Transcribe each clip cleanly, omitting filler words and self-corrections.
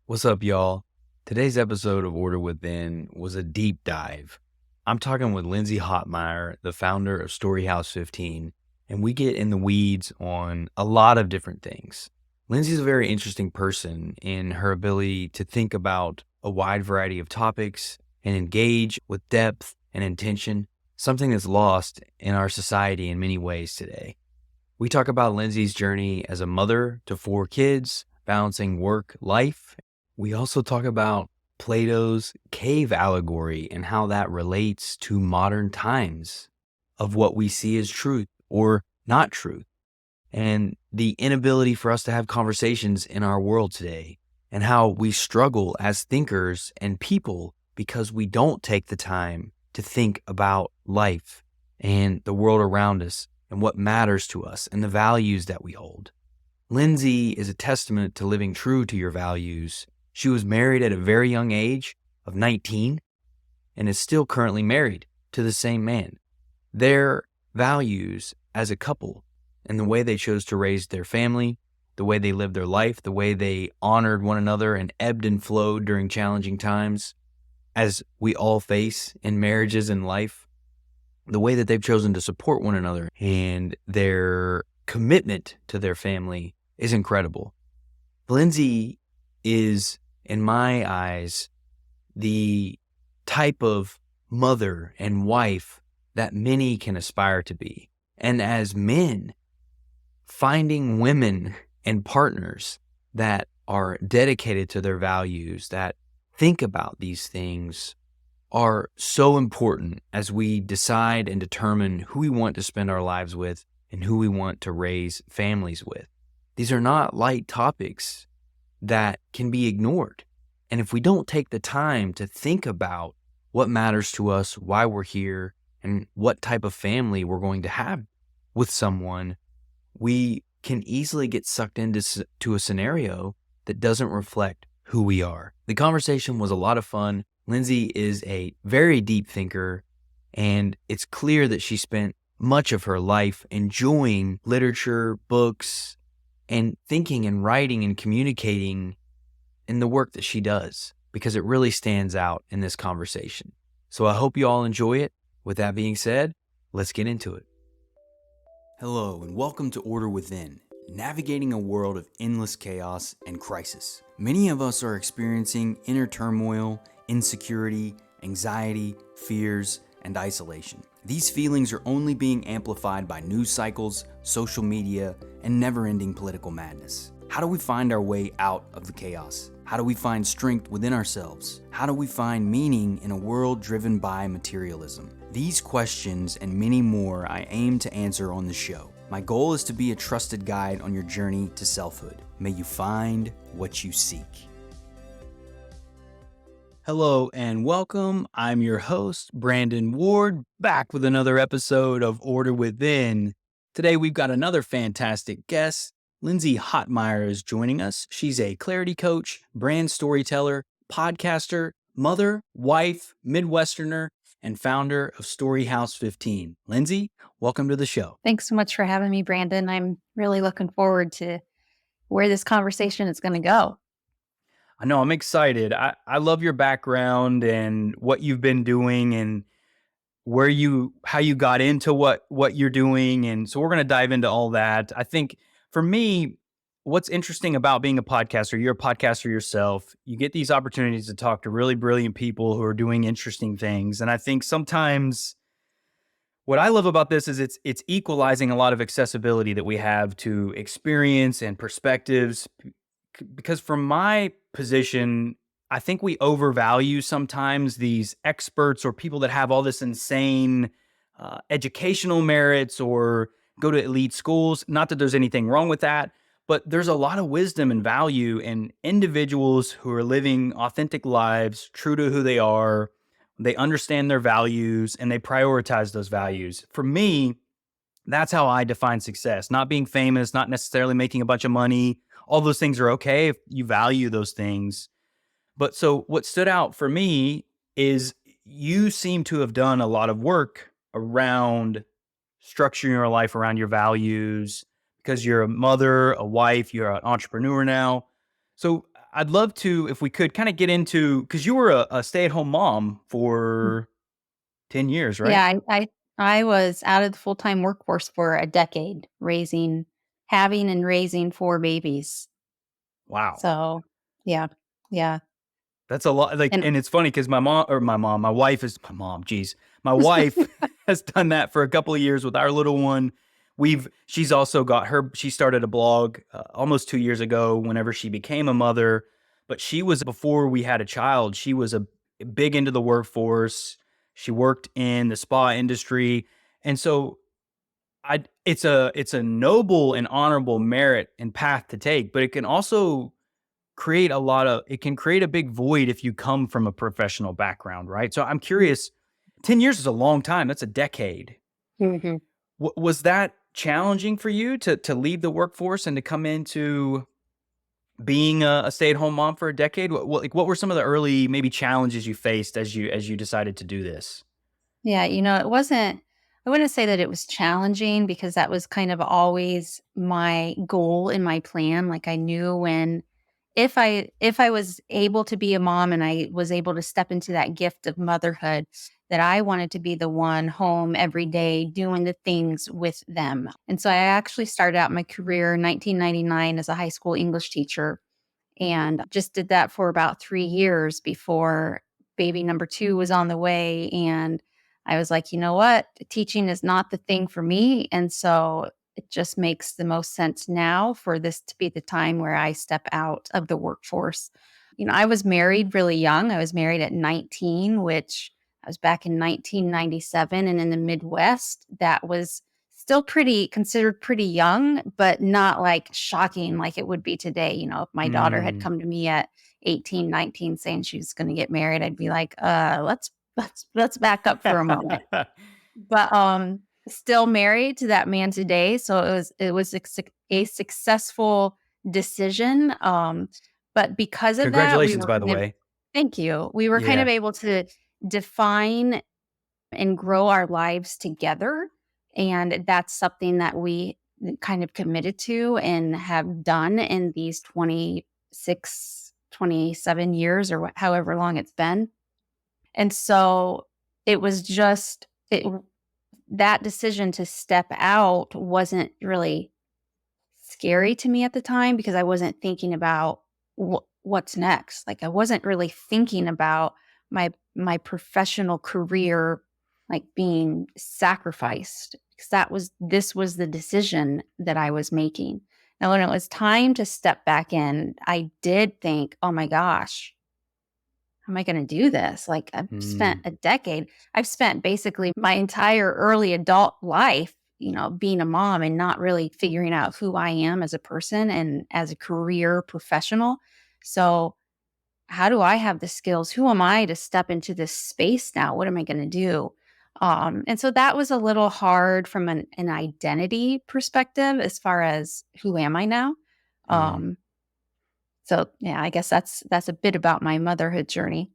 What's up, y'all? Today's episode of Order Within was a deep dive. I'm talking with Lindsay Hotmire, the founder of Storyhouse 15, and we get in the weeds on a lot of different things. Lindsay's a very interesting person in her ability to think about a wide variety of topics and engage with depth and intention, something that's lost in our society in many ways today. We talk about Lindsay's journey as a mother to 4 kids, balancing work, life. We also talk about Plato's cave allegory and how that relates to modern times of what we see as truth or not truth, and the inability for us to have conversations in our world today, and how we struggle as thinkers and people because we don't take the time to think about life and the world around us and what matters to us and the values that we hold. Lindsay is a testament to living true to your values. She was married at a very young age of 19 and is still currently married to the same man. Their values as a couple and the way they chose to raise their family, the way they lived their life, the way they honored one another and ebbed and flowed during challenging times, as we all face in marriages and life, the way that they've chosen to support one another and their commitment to their family is incredible. Lindsay is, in my eyes, the type of mother and wife that many can aspire to be. And as men, finding women and partners that are dedicated to their values, that think about these things, are so important as we decide and determine who we want to spend our lives with and who we want to raise families with. These are not light topics that can be ignored. And if we don't take the time to think about what matters to us, why we're here, and what type of family we're going to have with someone, we can easily get sucked into a scenario that doesn't reflect who we are. The conversation was a lot of fun. Lindsay is a very deep thinker, and it's clear that she spent much of her life enjoying literature, books, and thinking and writing and communicating in the work that she does, because it really stands out in this conversation. So I hope you all enjoy it. With that being said, let's get into it. Hello, and welcome to Order Within, navigating a world of endless chaos and crisis. Many of us are experiencing inner turmoil, insecurity, anxiety, fears, and isolation. These feelings are only being amplified by news cycles, social media, and never-ending political madness. How do we find our way out of the chaos? How do we find strength within ourselves? How do we find meaning in a world driven by materialism? These questions and many more I aim to answer on the show. My goal is to be a trusted guide on your journey to selfhood. May you find what you seek. Hello and welcome. I'm your host, Brandon Ward, back with another episode of Order Within. Today we've got another fantastic guest. Lindsay Hotmire is joining us. She's a clarity coach, brand storyteller, podcaster, mother, wife, Midwesterner, and founder of Storyhouse 15. Lindsay, welcome to the show. Thanks so much for having me, Brandon. I'm really looking forward to where this conversation is going to go. I know, I'm excited. I love your background and what you've been doing and how you got into what you're doing. And so we're going to dive into all that. I think for me, what's interesting about being a podcaster, you're a podcaster yourself, you get these opportunities to talk to really brilliant people who are doing interesting things. And I think sometimes what I love about this is it's equalizing a lot of accessibility that we have to experience and perspectives. Because from my position, I think we overvalue sometimes these experts or people that have all this insane educational merits or go to elite schools. Not that there's anything wrong with that, but there's a lot of wisdom and value in individuals who are living authentic lives, true to who they are. They understand their values and they prioritize those values. For me, that's how I define success. Not being famous, not necessarily making a bunch of money. All those things are okay if you value those things. But so what stood out for me is you seem to have done a lot of work around structuring your life around your values because you're a mother, a wife, you're an entrepreneur now. So I'd love to, if we could, kind of get into, because you were a stay-at-home mom for 10 years, right? Yeah, I was out of the full-time workforce for a decade, having and raising 4 babies. Wow. So, yeah, yeah, That's a lot. Like, and and it's funny because my wife is my mom. Geez, my wife has done that for a couple of years with our little one. She's also got her. She started a blog almost 2 years ago. Whenever she became a mother, but she was before we had a child. She was a big into the workforce. She worked in the spa industry, and so it's a noble and honorable merit and path to take, but it can also it can create a big void if you come from a professional background, right? So I'm curious, 10 years is a long time. That's a decade. Mhm. Was that challenging for you to leave the workforce and to come into being a stay-at-home mom for a decade? What were some of the early maybe challenges you faced as you decided to do this? Yeah, I wouldn't say that it was challenging because that was kind of always my goal in my plan. Like I knew when if I was able to be a mom and I was able to step into that gift of motherhood, that I wanted to be the one home every day doing the things with them. And so I actually started out my career in 1999 as a high school English teacher and just did that for about 3 years before baby number 2 was on the way, and I was like, "You know what? Teaching is not the thing for me," and so it just makes the most sense now for this to be the time where I step out of the workforce. I was married really young. I was married at 19, which I was back in 1997, and in the Midwest, that was still pretty considered pretty young, but not, like, shocking like it would be today. If my daughter had Mm. come to me at 18, 19, saying she was gonna get married, I'd be like, let's back up for a moment." But, still married to that man today, so it was a successful decision, but because of that, we Congratulations, were by the kind of way. Thank you. We were kind of Yeah. able to define and grow our lives together. And that's something that we kind of committed to and have done in these 26, 27 years or however long it's been. And so it was just that decision to step out wasn't really scary to me at the time because I wasn't thinking about what's next. Like I wasn't really thinking about my professional career like being sacrificed because this was the decision that I was making. Now when it was time to step back in, I did think, "Oh my gosh, how am I going to do this?" Like Mm. I've spent basically my entire early adult life, being a mom and not really figuring out who I am as a person and as a career professional. So, how do I have the skills? Who am I to step into this space now? What am I going to do? And so that was a little hard from an identity perspective as far as who am I now? Mm. Um, so yeah, I guess that's a bit about my motherhood journey.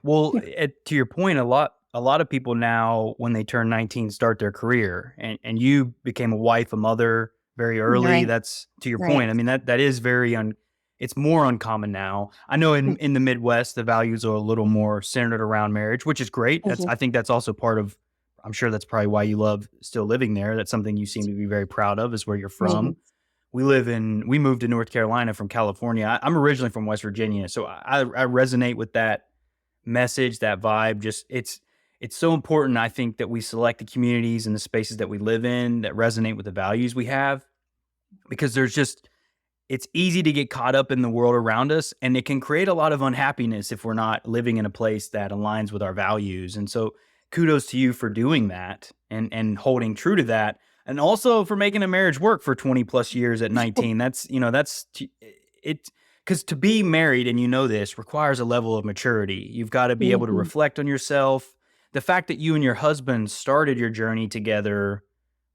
Well, to your point, a lot of people now when they turn 19 start their career, and you became a wife, a mother very early. Right. That's to your Right. point. I mean that is it's more uncommon now. I know in the Midwest the values are a little more centered around marriage, which is great. Mhm. I think that's also part of, I'm sure that's probably why you love still living there. That's something you seem to be very proud of, is where you're from. Mhm. We moved to North Carolina from California. I'm originally from West Virginia, so I resonate with that message, that vibe. Just it's so important, I think, that we select the communities and the spaces that we live in that resonate with the values we have, because it's easy to get caught up in the world around us, and it can create a lot of unhappiness if we're not living in a place that aligns with our values. And so kudos to you for doing that and holding true to that, and also for making a marriage work for 20 plus years at 19. It, because to be married, and this, requires a level of maturity. You've got to be able to Mhm. reflect on yourself. The fact that you and your husband started your journey together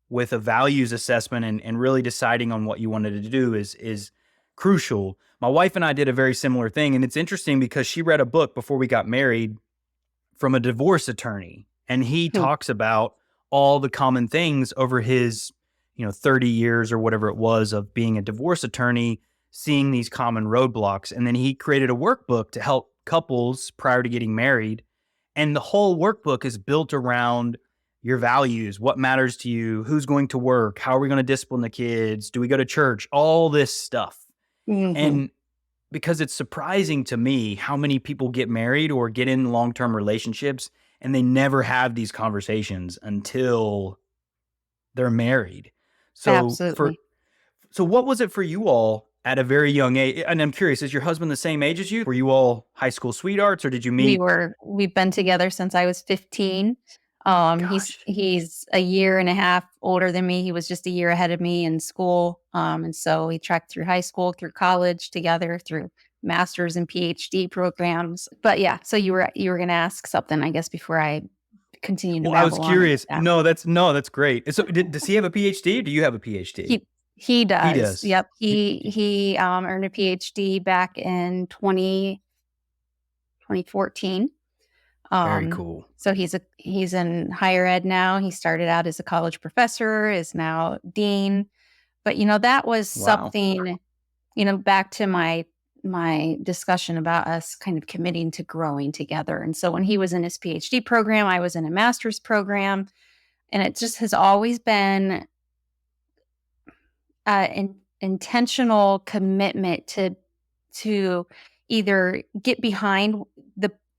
with a values assessment, and really deciding on what you wanted to do is crucial. My wife and I did a very similar thing, and it's interesting because she read a book before we got married from a divorce attorney, and he Hmm. talks about all the common things over his 30 years or whatever it was of being a divorce attorney, seeing these common roadblocks. And then he created a workbook to help couples prior to getting married. And the whole workbook is built around your values, what matters to you, who's going to work, how are we going to discipline the kids, do we go to church, all this stuff. Mhm. And because it's surprising to me how many people get married or get in long-term relationships and they never have these conversations until they're married. So Absolutely. what was it for you all at a very young age? And I'm curious, is your husband the same age as you? Were you all high school sweethearts or did you meet? We've been together since I was 15. Gosh, He's a year and a half older than me. He was just a year ahead of me in school. And so we trekked through high school, through college together, through master's and PhD programs. But yeah, so you were going to ask something, I guess, before I continue to well, I was babble on about curious. that. No, that's great. So does he have a PhD or do you have a PhD? He He does. does. Yep. He earned a PhD back in 2014. Very Um, cool. so he's in higher ed now. He started out as a college professor, is now dean. But that was Wow. something, back to my discussion about us kind of committing to growing together. And so when he was in his PhD program, I was in a master's program, and it just has always been intentional commitment to either get behind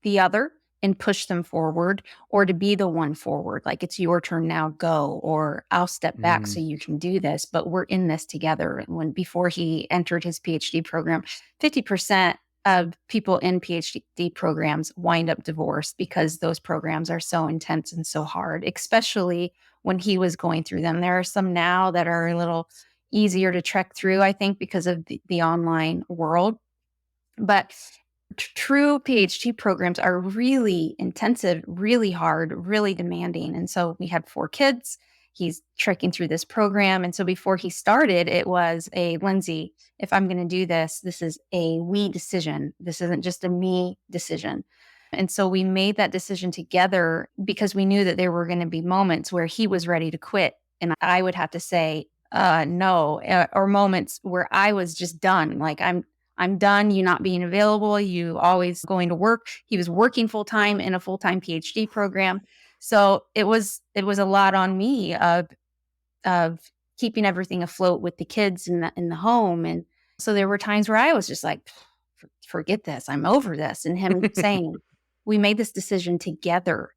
the other and push them forward, or to be the one forward, like it's your turn now, go, or I'll step back Mm, so you can do this, but we're in this together. And when before he entered his PhD program, 50% of people in PhD programs wind up divorced because those programs are so intense and so hard, especially when he was going through them. There are some now that are a little easier to trek through, I think, because of the online world. But true PhD programs are really intensive, really hard, really demanding. And so we had 4 kids. He's trekking through this program. And so before he started, it was a Lindsay, if I'm going to do this, this is a we decision. This isn't just a me decision. And so we made that decision together because we knew that there were going to be moments where he was ready to quit. And I would have to say, no, or moments where I was just done. Like, I'm done. You not being available. You always going to work. He was working full time in a full time PhD program. So it was a lot on me of keeping everything afloat with the kids in the home. And so there were times where I was just like, forget this. I'm over this. And him saying, we made this decision together.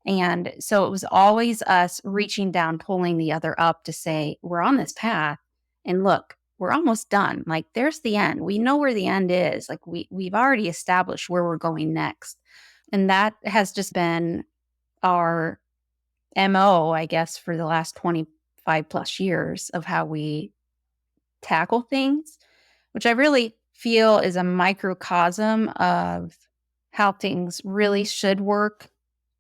And so it was always us reaching down, pulling the other up to say, we're on this path. And look, we're almost done. Like, there's the end. We know where the end is. Like, we've already established where we're going next. And that has just been our MO, I guess, for the last 25 plus years of how we tackle things, which I really feel is a microcosm of how things really should work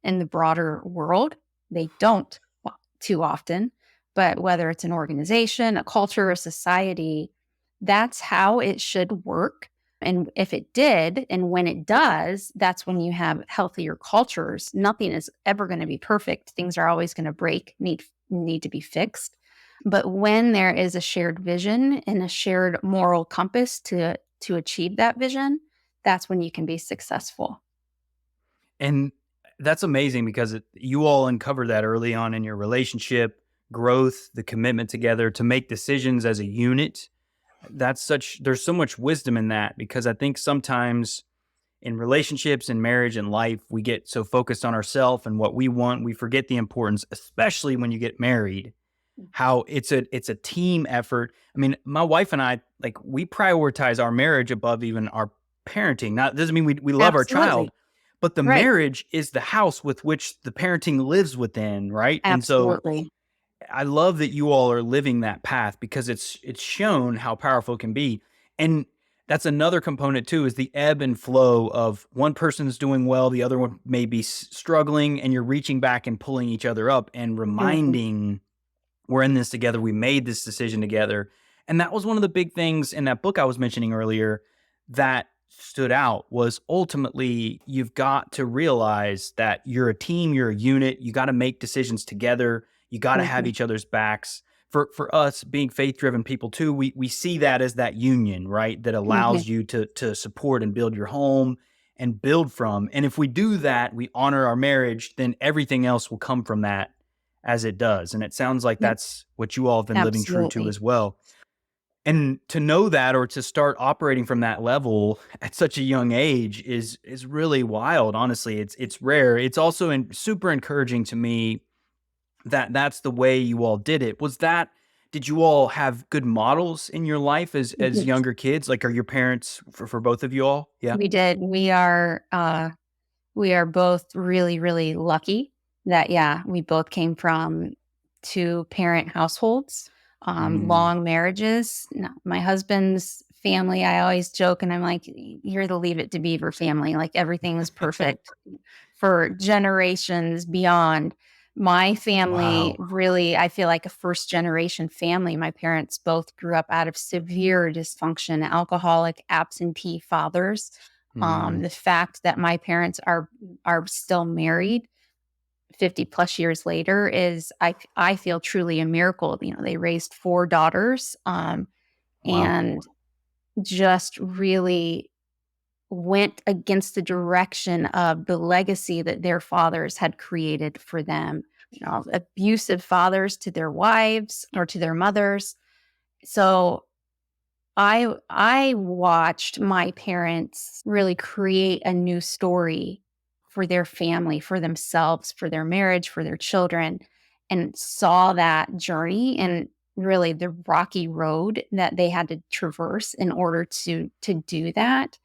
in the broader world. They don't too often, but whether it's an organization, a culture, a society, that's how it should work. And if it did, and when it does, that's when you have healthier cultures. Nothing is ever going to be perfect. Things are always going to break, need to be fixed. But when there is a shared vision and a shared moral compass to achieve that vision, that's when you can be successful. and that's amazing because you all uncovered that early on in your relationship, growth, the commitment together to make decisions as a unit. There's so much wisdom in that because I think sometimes in relationships and marriage and life, we get so focused on ourselves and what we want, we forget the importance, especially when you get married, how it's a team effort. I mean, my wife and I, like, we prioritize our marriage above even our parenting. Now, it doesn't mean we love our child, Absolutely. but the Right. marriage is the house with which the parenting lives within, right? And so Absolutely. I love that you all are living that path because it's shown how powerful it can be. And that's another component too, is the ebb and flow of one person's doing well, the other one may be struggling, and you're reaching back and pulling each other up and Mhm. reminding we're in this together. We made this decision together. And that was one of the big things in that book I was mentioning earlier that stood out was ultimately you've got to realize that you're a team, you're a unit, you got to make decisions together, you got to have Mhm. each other's backs for us being faith-driven people too, we see that as that union, right? That Mhm. allows you to support and build your home and build from. And if we do that, we honor our marriage, then everything else will come from that as it does. And it sounds like Yep. that's what you all have been living true to Absolutely. as well. And to know that or to start operating from that level at such a young age is really wild. Honestly, it's rare. It's also super encouraging to me that that's the way you all did it. Did you all have good models in your life as Mhm. younger kids? Like, are your parents for both of you all? Yeah. We did. We are both really, really lucky that, yeah, we both came from 2 parent households, Mm, long marriages. No, my husband's family, I always joke and I'm like, "You're the Leave It to Beaver family." Like, everything was perfect for generations beyond. My family, wow. really, I feel like a first generation family. My parents both grew up out of severe dysfunction, alcoholic, absentee fathers. Mm, The fact that my parents are still married 50 plus years later is, I feel, truly a miracle. You know, they raised 4 daughters, wow. and just really went against the direction of the legacy that their fathers had created for them. You know, abusive fathers to their wives or to their mothers. So I watched my parents really create a new story for their family, for themselves, for their marriage, for their children, and saw that journey and really the rocky road that they had to traverse in order to do that.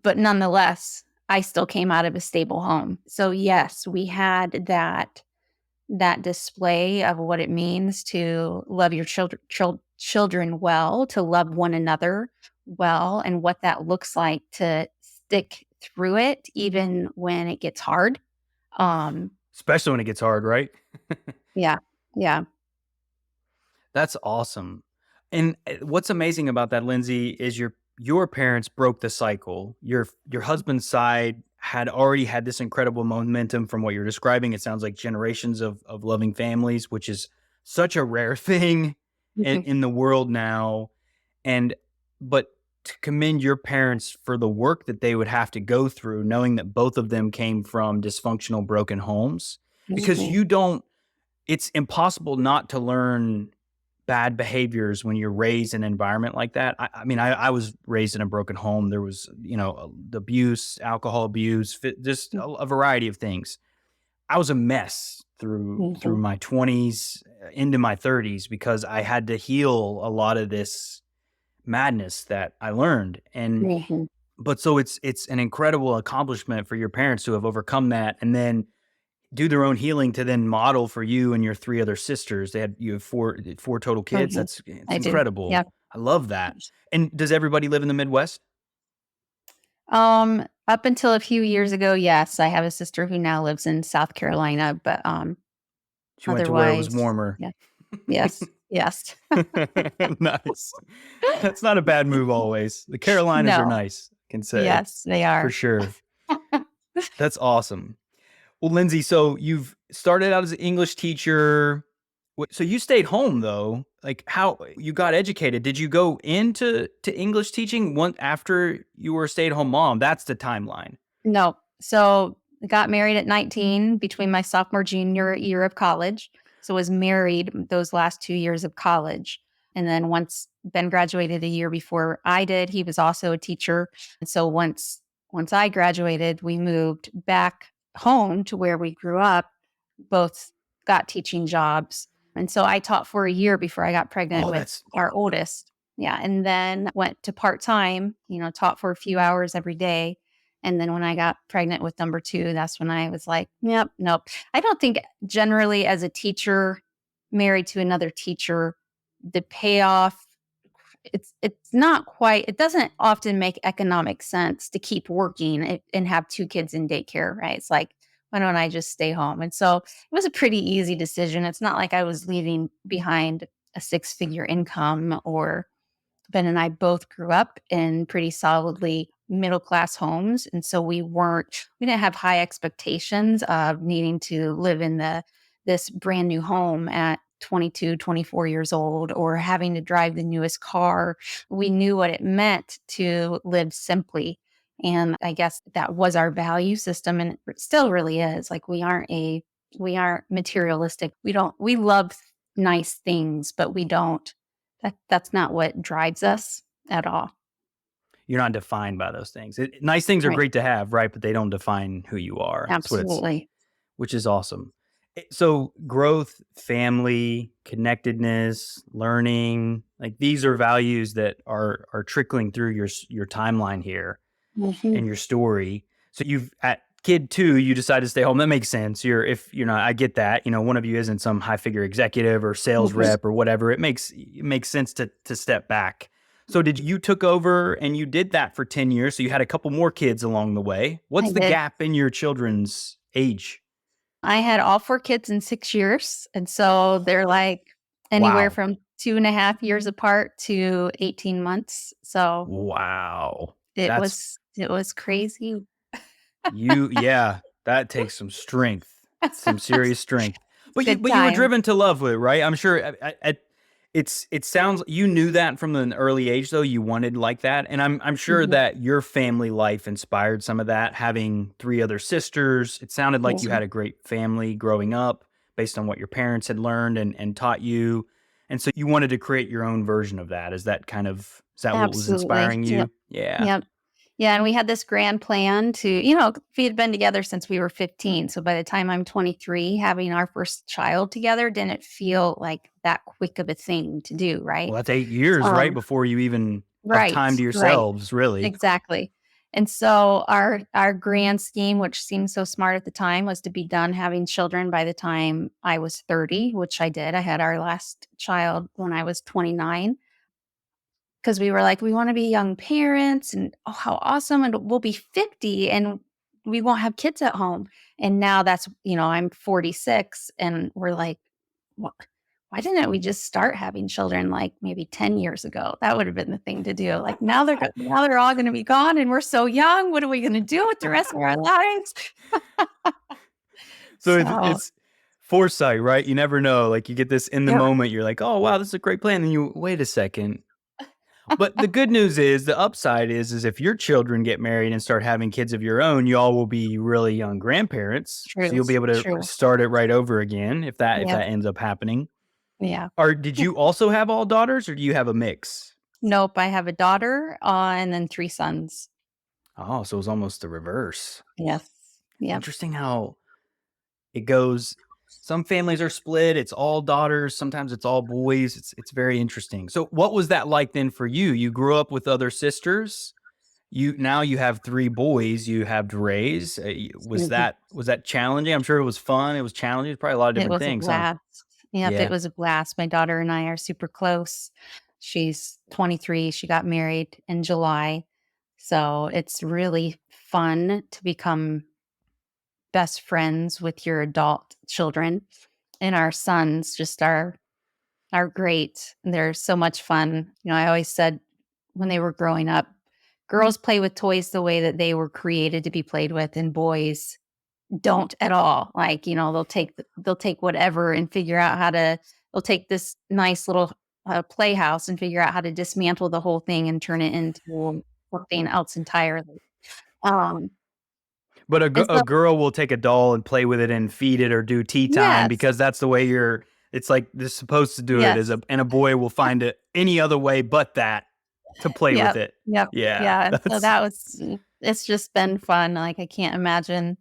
But nonetheless, I still came out of a stable home. So yes, we had that display of what it means to love your children well, to love one another well, and what that looks like to stick through it even when it gets hard. Um, Especially when it gets hard, right? yeah, yeah. That's awesome. And what's amazing about that, Lindsay, is your parents broke the cycle. Your husband's side had already had this incredible momentum from what you're describing. It sounds like generations of loving families, which is such a rare thing Mhm. in the world now. And but to commend your parents for the work that they would have to go through, knowing that both of them came from dysfunctional, broken homes, because Mhm. you don't. It's impossible not to learn bad behaviors when you're raised in an environment like that. I mean, I was raised in a broken home. There was, abuse, alcohol abuse, just a variety of things. I was a mess through Mhm. my 20s into my 30s because I had to heal a lot of this madness that I learned. And Mhm. but so it's an incredible accomplishment for your parents to have overcome that and then do their own healing to then model for you and your 3 other sisters. You have 4 total kids. Mhm. It's I do. incredible. Yeah. I love that. And does everybody live in the Midwest? Up until a few years ago, yes, I have a sister who now lives in South Carolina, but She went to where it was otherwise, warmer. yeah. Yes. Yes. Nice. That's not a bad move always. The Carolinas are No. nice, I can say, Yes, they for are. sure. That's awesome. Well, Lindsay, so you've started out as an English teacher. So you stayed home though. Like how you got educated? Did you go into English teaching one after you were a stay-at-home mom? That's the timeline. No. So, I got married at 19 between my sophomore, junior year of college. So, was married those last 2 years of college. And then once Ben graduated a year before I did, he was also a teacher. And so once I graduated, we moved back home to where we grew up, both got teaching jobs. And so I taught for a year before I got pregnant Oh, with that's our oldest. Yeah, and then went to part-time, taught for a few hours every day. And then when I got pregnant with number 2, that's when I was like, "Yep, nope." I don't think generally as a teacher married to another teacher, the payoff, it's not quite, it doesn't often make economic sense to keep working and have 2 kids in daycare, right? It's like, why don't I just stay home? And so it was a pretty easy decision. It's not like I was leaving behind a six-figure income. Or Ben and I both grew up in pretty solidly middle class homes. And so we didn't have high expectations of needing to live in this brand new home at 22, 24 years old or having to drive the newest car. We knew what it meant to live simply. And I guess that was our value system and it still really is. Like we aren't materialistic. We love nice things, but we don't that's not what drives us at all. You're not defined by those things. Nice things are Right. great to have, right? But they don't define who you are. That's what it's, Absolutely. which is awesome. So growth, family, connectedness, learning, like these are values that are trickling through your timeline here Mhm. and your story. So you've at kid 2, you decide to stay home. That makes sense. If you're not, I get that. One of you isn't some high figure executive or sales Mhm. rep or whatever. It makes sense to step back. So did you took over and you did that for 10 years? So you had a couple more kids along the way. I What's the did. gap in your children's age? I had all 4 kids in 6 years, and so they're, like, anywhere Wow. from 2.5 years apart to 18 months, so Wow. it That's was crazy. yeah, that takes some strength, some serious strength. But you Good but you were time. driven to love it, right? I'm sure it sounds you knew that from an early age though, you wanted like that. And I'm sure Mhm, that your family life inspired some of that, having 3 other sisters. It sounded like you mhm. had a great family growing up based on what your parents had learned and taught you. And so you wanted to create your own version of that. Is that what was Absolutely. inspiring Yep. you? Yeah. Yep. Yeah, and we had this grand plan to we had been together since we were 15, so by the time I'm 23, having our first child together didn't feel like that quick of a thing to do, right? Well, that's 8 years, right, Um before you even have Right, time to right. yourselves, really. Exactly. And so our grand scheme, which seemed so smart at the time, was to be done having children by the time I was 30, which I did. I had our last child when I was 29 because we were like, we want to be young parents and oh, how awesome. And we'll be 50 and we won't have kids at home. And now I'm 46 and we're like, "Wha- why didn't we just start having children like maybe 10 years ago? That would have been the thing to do. Like now they're all going to be gone and we're so young. What are we going to do with the rest of our lives?" So So, it's foresight, right? You never know, like, you get this in the yeah. moment, you're like, "Oh, wow, this is a great plan," and you wait a second. But the good news is, the upside is if your children get married and start having kids of your own, y'all will be really young grandparents, so True. you'll be able to True. start it right over again if Yep. that ends up happening. Yeah. Or did you also have all daughters, or do you have a mix? Nope. I have a daughter and then 3 sons. Oh, so it was almost the reverse. Yes. Yep. Interesting how it goes. Some families are split, it's all daughters, sometimes it's all boys. It's very interesting. So what was that like then for you? You grew up with other sisters. You have 3 boys you have to raise. Mhm. Was that challenging? I'm sure it was fun. It was challenging. Probably a lot of It different was a things, huh? blast. Yep, it Yeah, was a blast. My daughter and I are super close. She's 23, she got married in July. So, it's really fun to become best friends with your adult children, and our sons just are great. They're so much fun. I always said when they were growing up, girls play with toys the way that they were created to be played with, and boys don't at all. Like, they'll take whatever and figure out how to they'll take this nice little, playhouse and figure out how to dismantle the whole thing and turn it into something else entirely. Um, but and a so girl will take a doll and play with it and feed it or do tea time yes, because that's the way you're it's like they're supposed to do it yes. as a boy will find it any other way but that to play with Yep, it. yep, Yeah, yeah, and so that's that was it's just been fun. Like, I can't imagine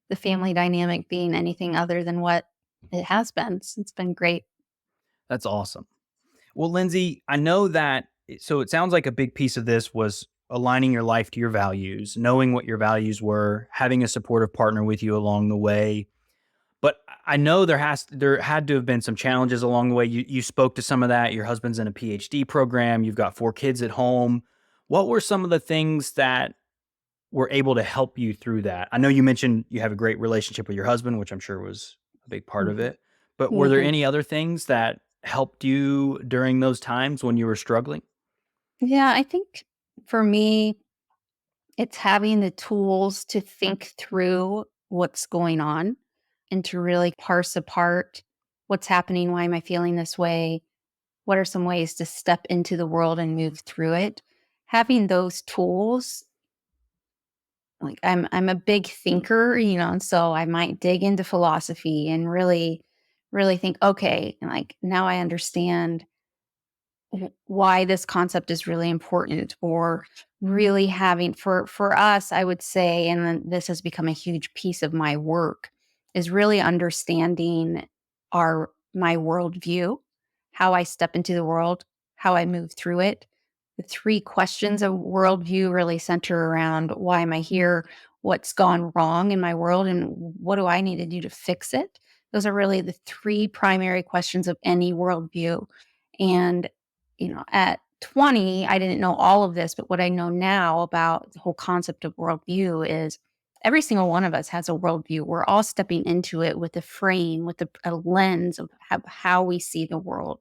the family dynamic being anything other than what it has been. It's been great. that's awesome. Well, Lindsay, I know that so it sounds like a big piece of this was aligning your life to your values, knowing what your values were, having a supportive partner with you along the way. But I know there had to have been some challenges along the way. You spoke to some of that. Your husband's in a PhD program. You've got 4 kids at home. What were some of the things that were able to help you through that? I know you mentioned you have a great relationship with your husband, which I'm sure was a big part of Mhm, it. But were there mhm. any other things that helped you during those times when you were struggling? Yeah, I think for me, it's having the tools to think through what's going on and to really parse apart. What's happening? Why am I feeling this way? What are some ways to step into the world and move through it? Having those tools, like I'm a big thinker, and so I might dig into philosophy and really think, okay, like now I understand why this concept is really important, or really having, for us, I would say, and then this has become a huge piece of my work, is really understanding my worldview, how I step into the world, how I move through it. The three questions of worldview really center around: why am I here, what's gone wrong in my world, and what do I need to do to fix it. Those are really the three primary questions of any worldview. And at 20, I didn't know all of this, but what I know now about the whole concept of worldview is every single one of us has a worldview. We're all stepping into it with a frame, with a lens of how we see the world.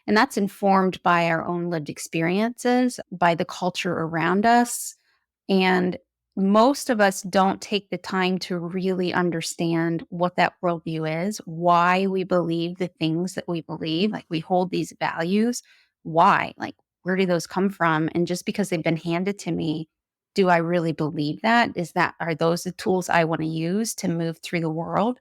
And that's informed by our own lived experiences, by the culture around us, and most of us don't take the time to really understand what that worldview is, why we believe the things that we believe. Like, we hold these values. Why? Like, where do those come from? And just because they've been handed to me, do I really believe that? Are those the tools I want to use to move through the world?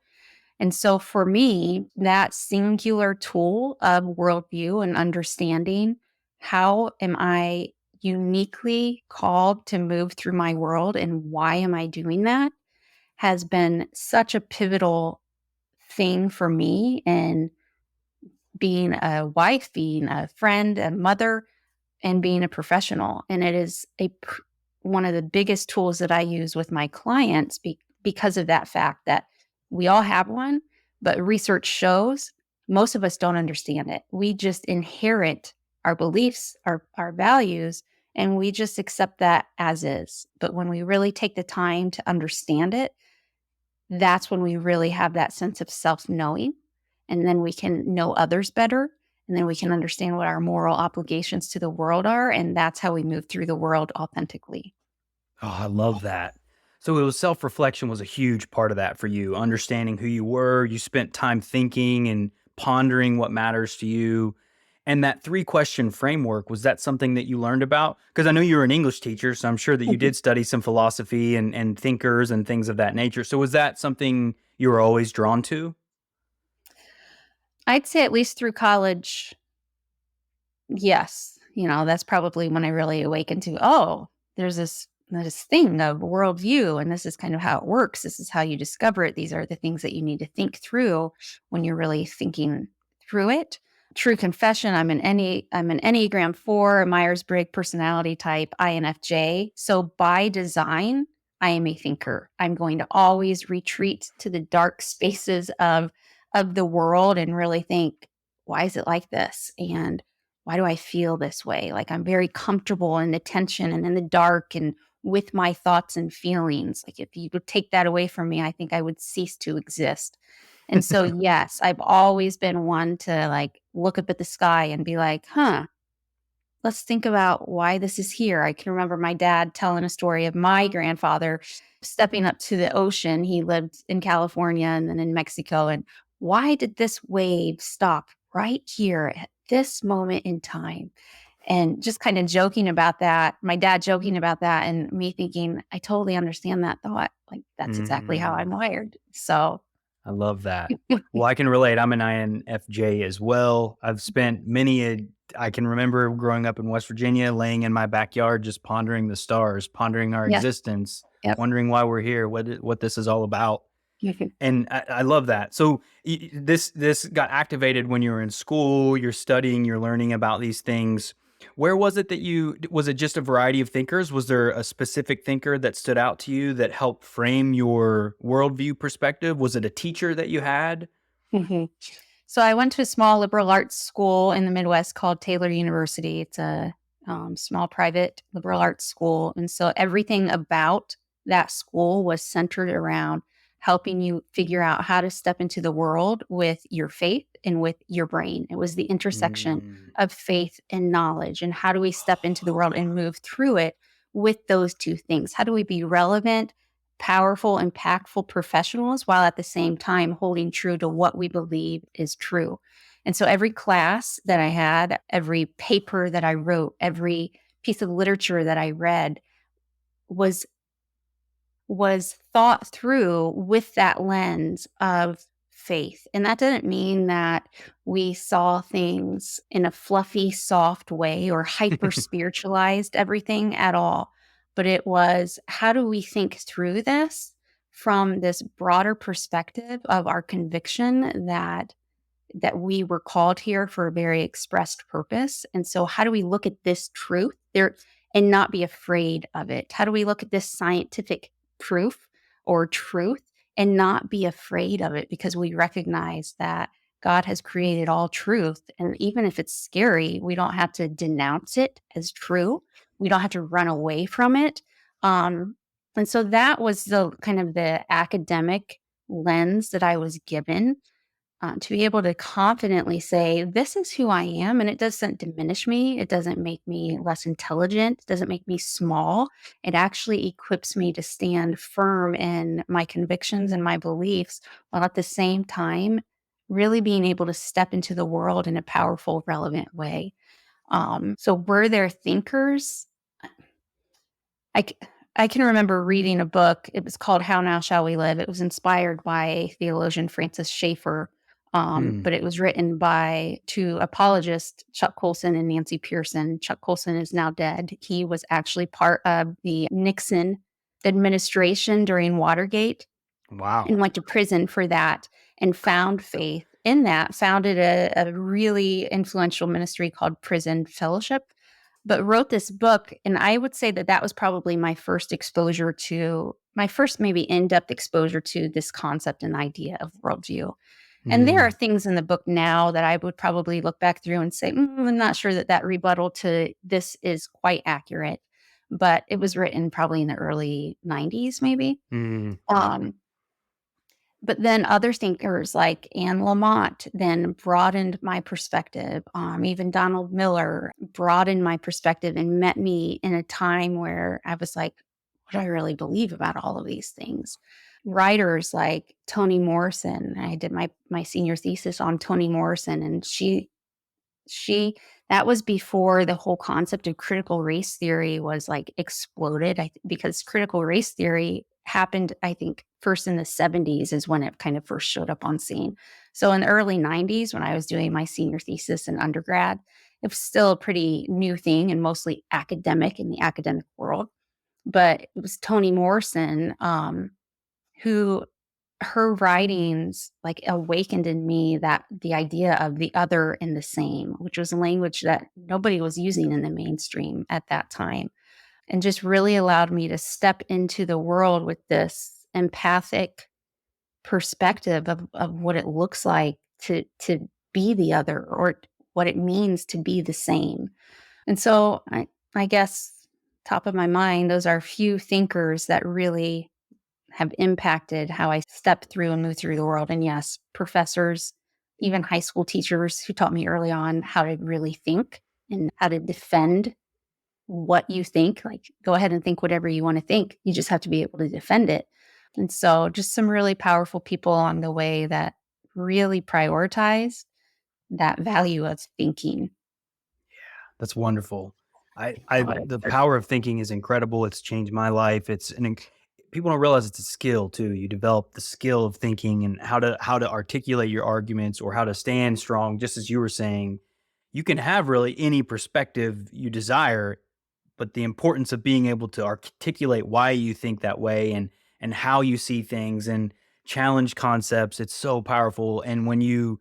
And so for me, that singular tool of worldview and understanding, how am I uniquely called to move through my world and why am I doing that, has been such a pivotal thing for me in being a wife, being a friend, a mother, and being a professional. And it is one of the biggest tools that I use with my clients, because of that fact that we all have one, but research shows most of us don't understand it. We just inherit our beliefs, our values, and we just accept that as is. But when we really take the time to understand it, that's when we really have that sense of self-knowing. And then we can know others better. And then we can understand what our moral obligations to the world are. And that's how we move through the world authentically. Oh, I love that. So it was self-reflection was a huge part of that for you, understanding who you were. You spent time thinking and pondering what matters to you. And that three-question framework, was that something that you learned about? Because I know you were an English teacher, so I'm sure that you did study some philosophy and thinkers and things of that nature. So was that something you were always drawn to? I'd say at least through college, yes. That's probably when I really awakened to, oh, there's this thing of worldview, and this is kind of how it works. This is how you discover it. These are the things that you need to think through when you're really thinking through it. True confession, I'm an Enneagram 4, a Myers-Briggs personality type, INFJ. So by design, I am a thinker. I'm going to always retreat to the dark spaces of the world and really think, why is it like this? And why do I feel this way? Like, I'm very comfortable in the tension and in the dark and with my thoughts and feelings. Like, if you would take that away from me, I think I would cease to exist. And so, yes, I've always been one to like look up at the sky and be like, huh, let's think about why this is here. I can remember my dad telling a story of my grandfather stepping up to the ocean. He lived in California and then in Mexico. And why did this wave stop right here at this moment in time? And just kind of joking about that, my dad joking about that, and me thinking, I totally understand that thought. Like, that's exactly how I'm Mm. wired. So, I love that. Well, I can relate. I'm an INFJ as well. I've spent I can remember growing up in West Virginia, laying in my backyard, just pondering the stars, pondering our yes. existence, Yep. wondering why we're here, what this is all about. And I love that. So this got activated when you were in school, you're studying, you're learning about these things. Where was it that was it just a variety of thinkers? Was there a specific thinker that stood out to you that helped frame your worldview perspective? Was it a teacher that you had? Mhm. So I went to a small liberal arts school in the Midwest called Taylor University. It's a small private liberal arts school. And so everything about that school was centered around helping you figure out how to step into the world with your faith and with your brain. It was the intersection Mm. of faith and knowledge. And how do we step into the world and move through it with those two things? How do we be relevant powerful, impactful professionals while at the same time holding true to what we believe is true. And so every class that I had, every paper that I wrote, every piece of literature that I read was thought through with that lens of faith. And that doesn't mean that we saw things in a fluffy, soft way or hyper spiritualized everything at all. But it was, how do we think through this from this broader perspective of our conviction that we were called here for a very expressed purpose. And so how do we look at this truth there and not be afraid of it? How do we look at this scientific proof or truth and not be afraid of it, because we recognize that God has created all truth. And even if it's scary, we don't have to denounce it as true. We don't have to run away from it. Um, and so that was the kind of the academic lens that I was given, to be able to confidently say, this is who I am. And it doesn't diminish me. It doesn't make me less intelligent. It doesn't make me small. It actually equips me to stand firm in my convictions and my beliefs, while at the same time, really being able to step into the world in a powerful, relevant way. So were there thinkers? I c I can remember reading a book. It was called How Now Shall We Live. It was inspired by theologian Francis Schaeffer, Hmm. but it was written by 2 apologists, Chuck Colson and Nancy Pearson. Chuck Colson is now dead. He was actually part of the Nixon administration during Watergate Wow. and went to prison for that and found faith in that, founded a really influential ministry called Prison Fellowship, but wrote this book. And I would say that that was probably my first maybe in-depth exposure to this concept and idea of worldview. And there are Mm. things in the book now that I would probably look back through and say, I'm not sure that that rebuttal to this is quite accurate. But it was written probably in the early 90s, maybe. Mm. Um, but then other thinkers like Anne Lamott then broadened my perspective. Even Donald Miller broadened my perspective and met me in a time where I was like, what do I really believe about all of these things? Writers like Toni Morrison. I did my senior thesis on Toni Morrison, and she that was before the whole concept of critical race theory was like exploded. Because critical race theory happened, I think, first in the 70s is when it kind of first showed up on scene. So in the early 90s, when I was doing my senior thesis in undergrad, it was still a pretty new thing and mostly academic in the academic world. But it was Toni Morrison, who her writings like awakened in me that the idea of the other and the same, which was a language that nobody was using in the mainstream at that time, and just really allowed me to step into the world with this empathic perspective of what it looks like to be the other, or what it means to be the same. And so I guess top of my mind, those are a few thinkers that really have impacted how I step through and move through the world. And yes, professors, even high school teachers who taught me early on how to really think and how to defend what you think. Like, go ahead and think whatever you want to think. You just have to be able to defend it. And so, just some really powerful people along the way that really prioritize that value of thinking. That's wonderful. The power of thinking is incredible. It's changed my life. People don't realize it's a skill too. You develop the skill of thinking and how to articulate your arguments or how to stand strong. Just as you were saying, you can have really any perspective you desire, but the importance of being able to articulate why you think that way and how you see things and challenge concepts. It's so powerful. And when you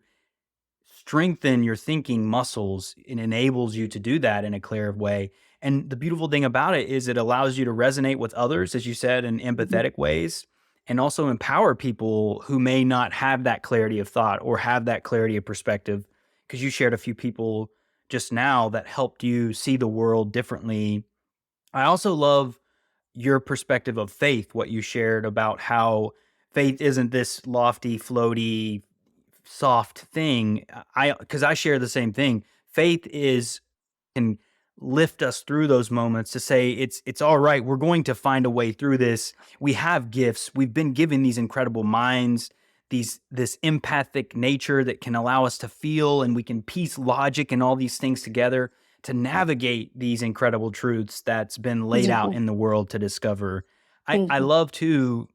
strengthen your thinking muscles, it enables you to do that in a clear way. And the beautiful thing about it is it allows you to resonate with others, as you said, in Mhm. empathetic ways, and also empower people who may not have that clarity of thought or have that clarity of perspective. Because you shared a few people just now that helped you see the world differently. I also love your perspective of faith, what you shared about how faith isn't this lofty, floaty, soft thing. I because I share the same thing. Faith is can lift us through those moments, to say it's all right. We're going to find a way through this. We have gifts. We've been given these incredible minds, this empathic nature that can allow us to feel, and we can piece logic and all these things together to navigate these incredible truths that's been laid out Mhm. in the world to discover. I Mhm. love too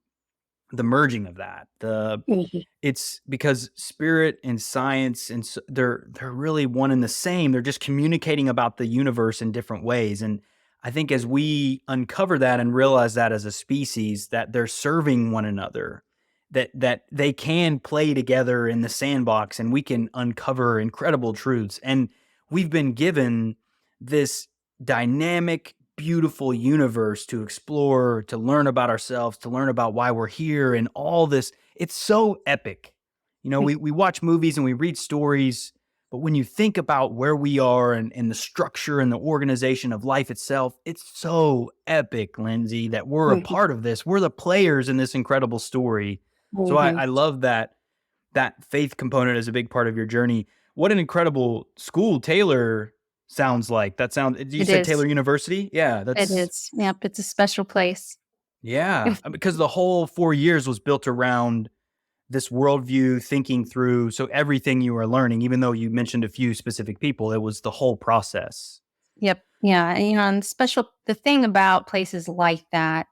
the merging of that. Mhm. It's because spirit and science and they're really one and the same. They're just communicating about the universe in different ways. And I think as we uncover that and realize that as a species, that they're serving one another, that they can play together in the sandbox, and we can uncover incredible truths. And we've been given this dynamic, beautiful universe to explore, to learn about ourselves, to learn about why we're here, and all this. It's so epic. We watch movies and we read stories, but when you think about where we are, and the structure and the organization of life itself, it's so epic, Lindsay, that we're a Mhm. part of this. We're the players in this incredible story. So I, Mhm. I love that faith component is a big part of your journey. What an incredible school Taylor sounds like. That sounds, you It said is. Taylor University? Yeah, It that's, is. Yep, it's a special place. yeah, because the whole 4 years was built around this worldview, thinking through. So everything you were learning, even though you mentioned a few specific people, it was the whole process. Yep. Yeah, and, and the thing about places like that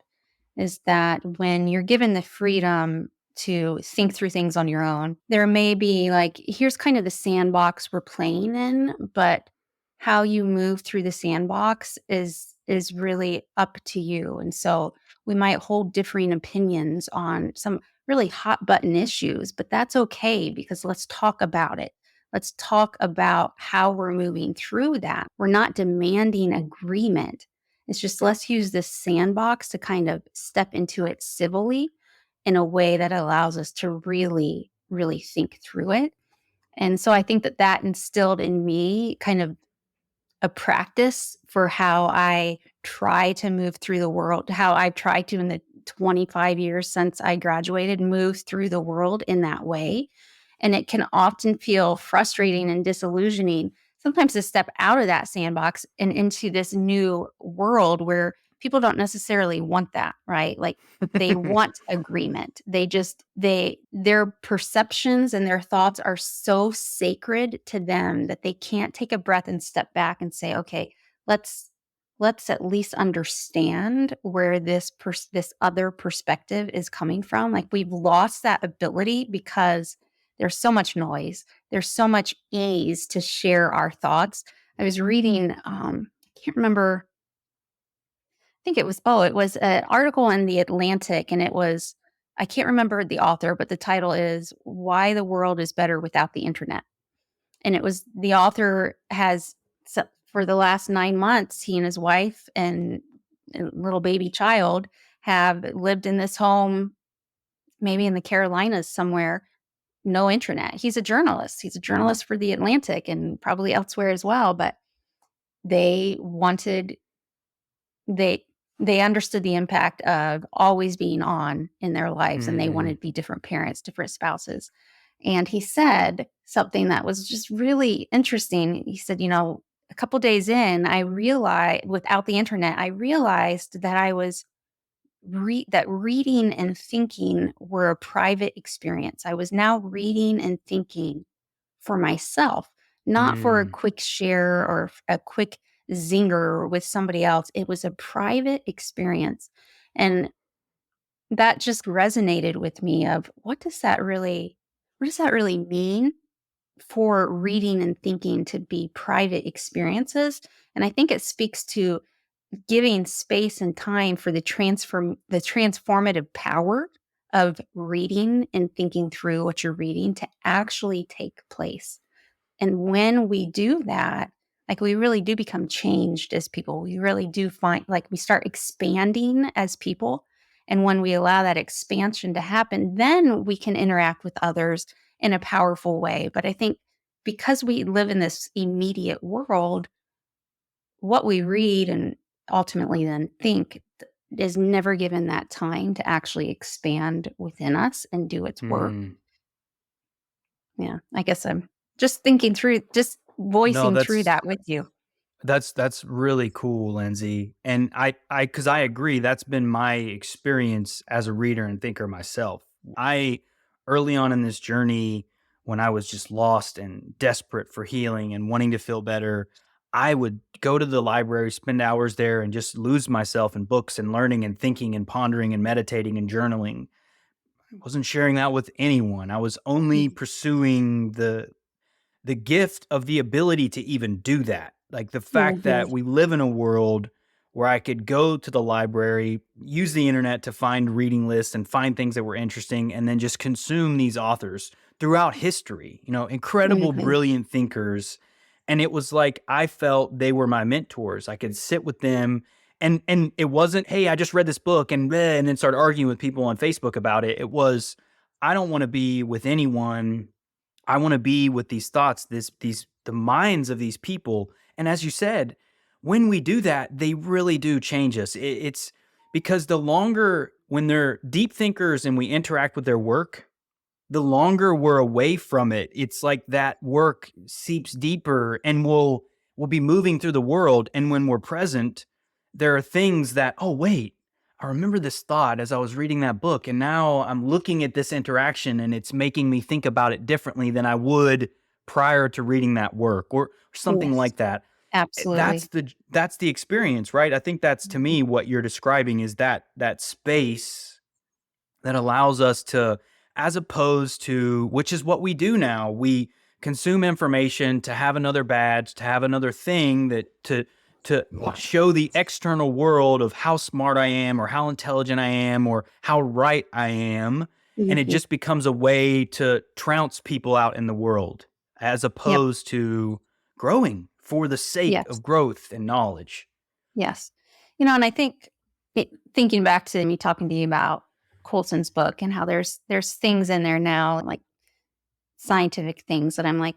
is that when you're given the freedom to think through things on your own, there may be like, here's kind of the sandbox we're playing in, but how you move through the sandbox is really up to you. And so we might hold differing opinions on some really hot button issues, but that's okay because let's talk about it. Let's talk about how we're moving through that. We're not demanding agreement. It's just let's use this sandbox to kind of step into it civilly in a way that allows us to really, really think through it. And so I think that that instilled in me kind of a practice for how I try to move through the world, how I've tried to in the 25 years since I graduated, move through the world in that way. And it can often feel frustrating and disillusioning sometimes to step out of that sandbox and into this new world where people don't necessarily want that, right? Like they want agreement. Their perceptions and their thoughts are so sacred to them that they can't take a breath and step back and say, "Okay, let's let's at least understand where this other perspective is coming from." Like we've lost that ability because there's so much noise. There's so much ease to share our thoughts. I was reading I can't remember, think it was an article in The Atlantic, and it was I can't remember the author, but the title is "Why the World is Better Without the Internet." And it was the author has for the last 9 months, he and his wife and little baby child have lived in this home, maybe in the Carolinas somewhere, no internet. He's a journalist. He's a journalist for The Atlantic and probably elsewhere as well, but they wanted they they understood the impact of always being on in their lives, and they wanted Mm, to be different parents, different spouses. And he said something that was just really interesting. He said, a couple days in, I realized without the internet, I realized that I was that reading and thinking were a private experience. I was now reading and thinking for myself, not for a mm, quick share or a quick zinger with somebody else. It was a private experience. And that just resonated with me of what does that really mean for reading and thinking to be private experiences? And I think it speaks to giving space and time for the transformative power of reading and thinking through what you're reading to actually take place. And when we do that, like we really do become changed as people. We really do find like we start expanding as people. And when we allow that expansion to happen, then we can interact with others in a powerful way. But I think because we live in this immediate world, what we read and ultimately then think is never given that time to actually expand within us and do its work. mm. Yeah, I guess I'm just thinking through, just No, voicing through that's that with you. That's really cool, Lindsay. And because I agree, that's been my experience as a reader and thinker myself. I early on in this journey, when I was just lost and desperate for healing and wanting to feel better, I would go to the library, spend hours there, and just lose myself in books and learning and thinking and pondering and meditating and journaling. I wasn't sharing that with anyone. I was only Mhm. pursuing the gift of the ability to even do that. Like the fact Mhm. that we live in a world where I could go to the library, use the internet to find reading lists and find things that were interesting, and then just consume these authors throughout history, incredible, Mhm. brilliant thinkers. And it was like I felt they were my mentors. I could sit with them. And it wasn't, hey, I just read this book and bleh, and then start arguing with people on Facebook about it. It was, I don't want to be with anyone. I want to be with these thoughts, the minds of these people. And as you said, when we do that, they really do change us. It's because the longer when they're deep thinkers and we interact with their work, the longer we're away from it, it's like that work seeps deeper and we'll be moving through the world. And when we're present, there are things that, oh, wait, I remember this thought as I was reading that book. And now I'm looking at this interaction and it's making me think about it differently than I would prior to reading that work or something Yes, like that. absolutely. That's the experience, right? I think that's to Mhm. me what you're describing is that space that allows us to, as opposed to, which is what we do now, we consume information to have another badge, to have another thing that to show the external world of how smart I am or how intelligent I am or how right I am. And it Mhm. just becomes a way to trounce people out in the world as Yep. opposed to growing for the sake Yes. of growth and knowledge. Yes. And I think thinking back to me talking to you about Colson's book and how there's things in there now, like scientific things that I'm like,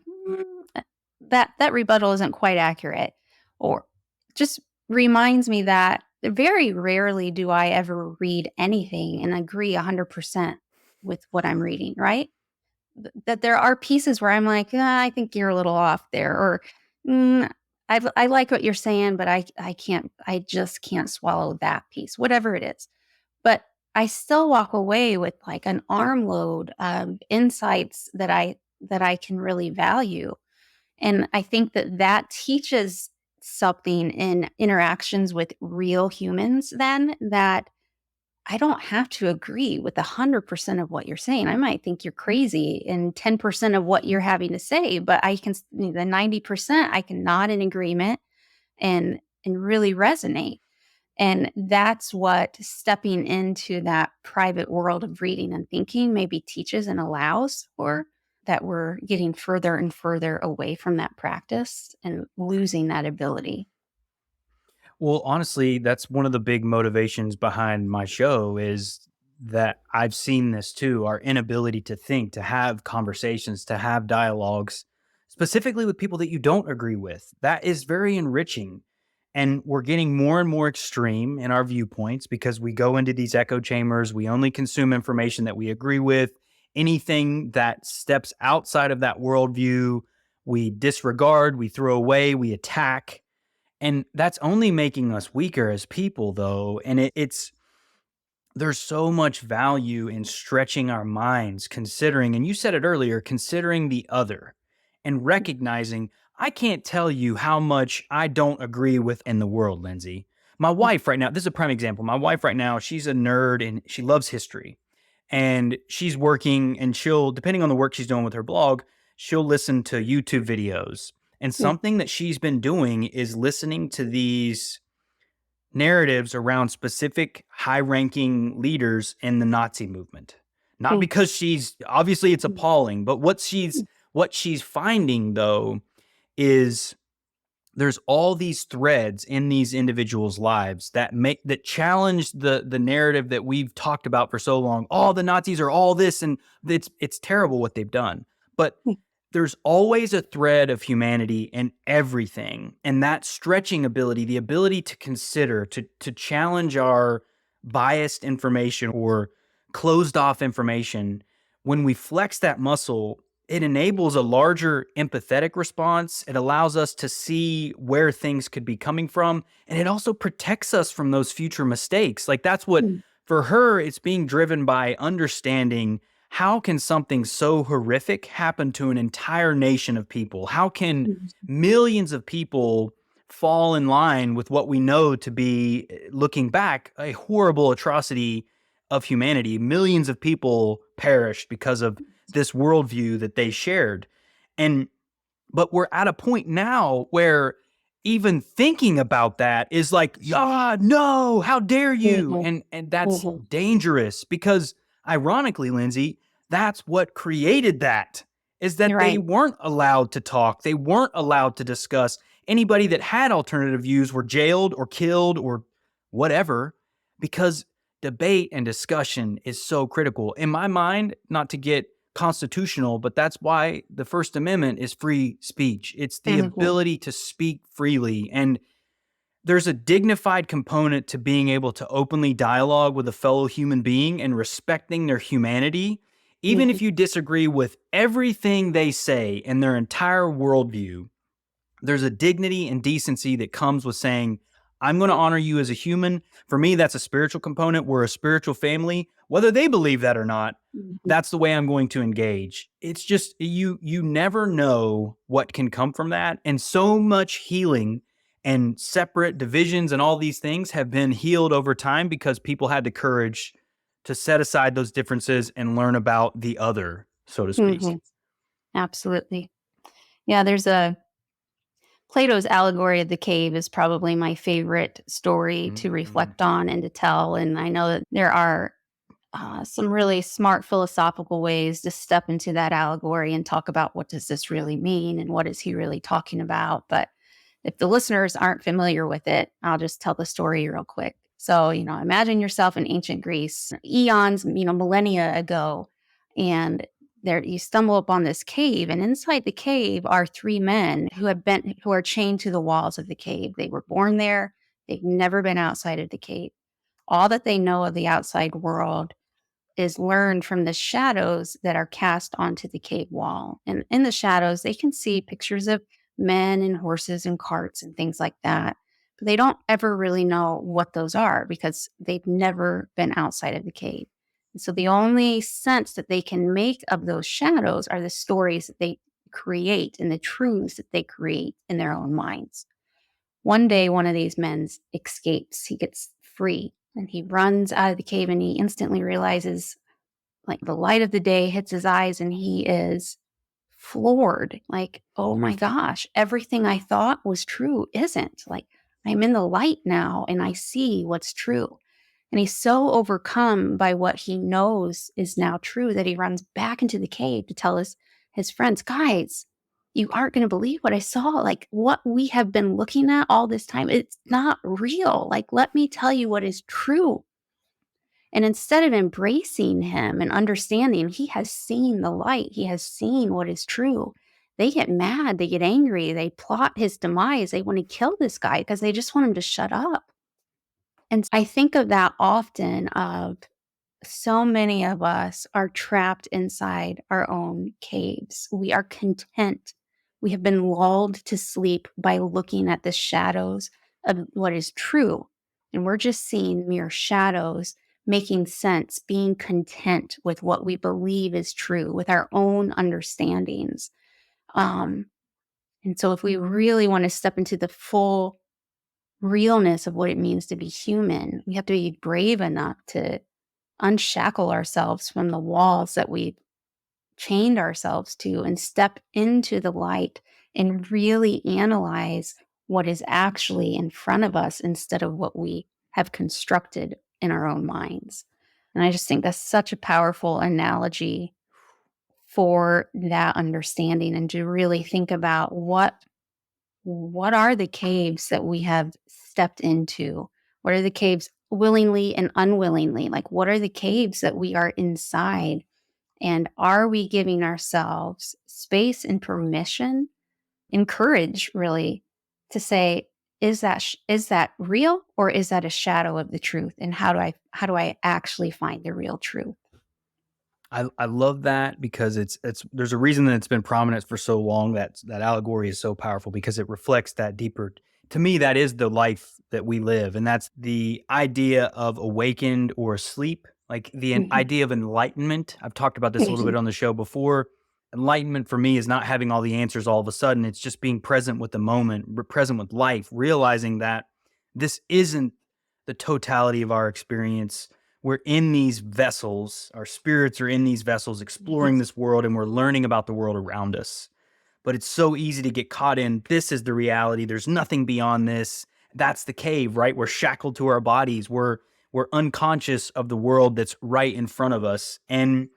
that rebuttal isn't quite accurate, or just reminds me that very rarely do I ever read anything and agree 100% with what I'm reading, right? That there are pieces where I'm like, I think you're a little off there, or mm, I like what you're saying, but I can't, I just can't swallow that piece, whatever it is. But I still walk away with like an armload of insights that I can really value, and I think that teaches something in interactions with real humans. Then that I don't have to agree with 100% of what you're saying. I might think you're crazy in 10% of what you're having to say, but the 90% I can nod in agreement and really resonate. And that's what stepping into that private world of reading and thinking maybe teaches and allows for, that we're getting further and further away from that practice and losing that ability. Well, honestly, that's one of the big motivations behind my show is that I've seen this too, our inability to think, to have conversations, to have dialogues, specifically with people that you don't agree with. That is very enriching. And we're getting more and more extreme in our viewpoints because we go into these echo chambers. We only consume information that we agree with. Anything that steps outside of that worldview, we disregard, we throw away, we attack, and that's only making us weaker as people, though. And it's there's so much value in stretching our minds, considering, and you said it earlier, considering the other and recognizing I can't tell you how much I don't agree with in the world, Lindsay. My wife right now, this is a prime example. My wife right now, she's a nerd and she loves history. And she's working and she'll, depending on the work she's doing with her blog, she'll listen to YouTube videos. And Mm, something that she's been doing is listening to these narratives around specific high ranking leaders in the Nazi movement. Not mm, because she's obviously it's mm, appalling, but mm, what she's finding though is there's all these threads in these individuals' lives that challenge the narrative that we've talked about for so long. Oh, the Nazis are all this, and it's terrible what they've done. But mm, there's always a thread of humanity in everything, and that stretching ability, the ability to consider, to challenge our biased information or closed off information, when we flex that muscle, it enables a larger empathetic response. It allows us to see where things could be coming from. And it also protects us from those future mistakes. Like that's what, Mm, for her, it's being driven by understanding how can something so horrific happen to an entire nation of people? How can mm, millions of people fall in line with what we know to be, looking back, a horrible atrocity of humanity? Millions of people perished because of this worldview that they shared. And but we're at a point now where even thinking about that is like, ah, no, how dare you? mhm, And that's mhm. dangerous because ironically, Lindsay, that's what created that, is You're that they right. weren't allowed to talk. They weren't allowed to discuss. Anybody that had alternative views were jailed or killed or whatever, because debate and discussion is so critical. In my mind, not to get constitutional, but that's why the First Amendment is free speech. It's the Mhm, ability to speak freely. And there's a dignified component to being able to openly dialogue with a fellow human being and respecting their humanity. Even mhm, if you disagree with everything they say and their entire worldview, there's a dignity and decency that comes with saying, I'm going to honor you as a human. For me, that's a spiritual component. We're a spiritual family. Whether they believe that or not, mhm, that's the way I'm going to engage. It's just you never know what can come from that. And so much healing and separate divisions and all these things have been healed over time because people had the courage to set aside those differences and learn about the other, so to speak. mhm. Absolutely. Yeah, there's a Plato's allegory of the cave is probably my favorite story to Mm, reflect on and to tell. And I know that there are some really smart philosophical ways to step into that allegory and talk about what does this really mean and what is he really talking about. But if the listeners aren't familiar with it, I'll just tell the story real quick. So, imagine yourself in ancient Greece, eons, millennia ago, and there you stumble upon this cave, and inside the cave are three men who are chained to the walls of the cave. They were born there, they've never been outside of the cave. All that they know of the outside world is learned from the shadows that are cast onto the cave wall. And in the shadows, they can see pictures of men and horses and carts and things like that. But they don't ever really know what those are because they've never been outside of the cave. And so the only sense that they can make of those shadows are the stories that they create and the truths that they create in their own minds. One day, one of these men escapes. He gets free and he runs out of the cave and he instantly realizes, like, the light of the day hits his eyes and he is floored. Like, oh my gosh, everything I thought was true isn't. Like, I'm in the light now and I see what's true. And he's so overcome by what he knows is now true that he runs back into the cave to tell his friends, guys, you aren't going to believe what I saw. Like, what we have been looking at all this time, it's not real. Like, let me tell you what is true. And instead of embracing him and understanding he has seen the light, he has seen what is true, they get mad, they get angry, they plot his demise. They want to kill this guy because they just want him to shut up. And I think of that often of so many of us are trapped inside our own caves. We are content. We have been lulled to sleep by looking at the shadows of what is true. And we're just seeing mere shadows, making sense, being content with what we believe is true, with our own understandings. Um, and so, if we really want to step into the full realness of what it means to be human, we have to be brave enough to unshackle ourselves from the walls that we've chained ourselves to and step into the light and really analyze what is actually in front of us instead of what we have constructed in our own minds. And I just think that's such a powerful analogy for that understanding and to really think about what are the caves that we have stepped into? What are the caves willingly and unwillingly? Like, what are the caves that we are inside? And are we giving ourselves space and permission and courage, really, to say, is that real or is that a shadow of the truth? And how do I actually find the real truth? I love that because it's there's a reason that it's been prominent for so long. That allegory is so powerful because it reflects that deeper. To me, that is the life that we live, and that's the idea of awakened or asleep, like the Mhm, idea of enlightenment. I've talked about this a little mhm, bit on the show before. Enlightenment for me is not having all the answers all of a sudden. It's just being present with the moment, present with life, realizing that this isn't the totality of our experience. We're in these vessels, our spirits are in these vessels mhm, exploring this world, and we're learning about the world around us. But it's so easy to get caught in this is the reality. There's nothing beyond this. That's the cave, right? We're shackled to our bodies. We're unconscious of the world that's right in front of us. And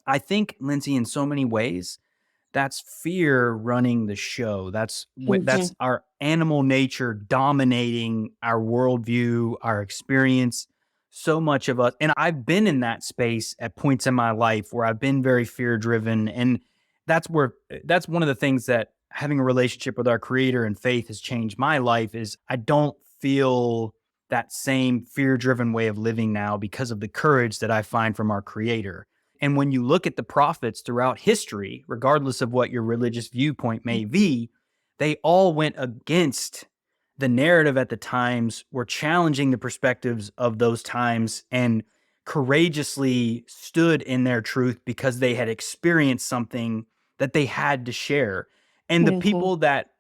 I think, Lindsay, in so many ways, that's fear running the show. That's mhm, our animal nature dominating our worldview, our experience. So much of us, and I've been in that space at points in my life where I've been very fear driven, and that's one of the things that having a relationship with our Creator and faith has changed my life. Is I don't feel that same fear driven way of living now because of the courage that I find from our Creator. And when you look at the prophets throughout history, regardless of what your religious viewpoint may be, they all went against the narrative at the times, were challenging the perspectives of those times, and courageously stood in their truth because they had experienced something that they had to share. And the mhm, people that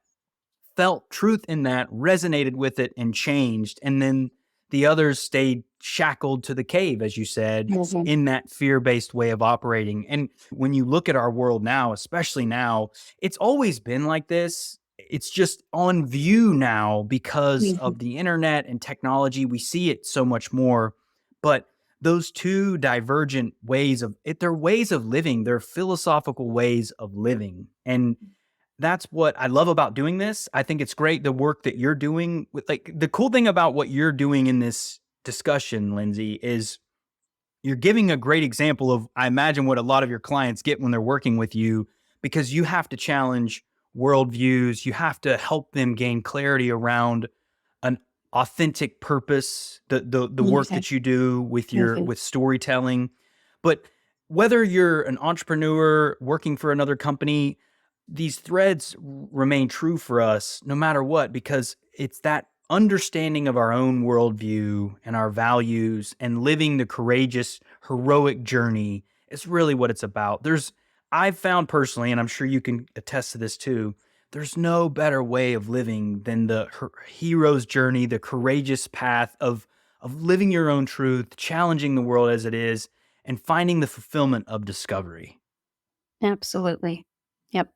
felt truth in that, resonated with it, and changed. And then the others stayed shackled to the cave, as you said, mhm, in that fear based way of operating. And when you look at our world now, especially now, it's always been like this. It's just on view now because mhm, of the internet and technology. We see it so much more. But those two divergent ways of it, they're ways of living, they're philosophical ways of living. And that's what I love about doing this. I think it's great the work that you're doing with like the cool thing about what you're doing in this discussion, Lindsay, is you're giving a great example of I imagine what a lot of your clients get when they're working with you because you have to challenge worldviews, you have to help them gain clarity around an authentic purpose, the work okay, that you do with your mhm, with storytelling. But whether you're an entrepreneur working for another company, these threads remain true for us no matter what, because it's that understanding of our own worldview and our values and living the courageous, heroic journey is really what it's about. I've found personally, and I'm sure you can attest to this too, there's no better way of living than the hero's journey, the courageous path of living your own truth, challenging the world as it is, and finding the fulfillment of discovery. absolutely. Yep.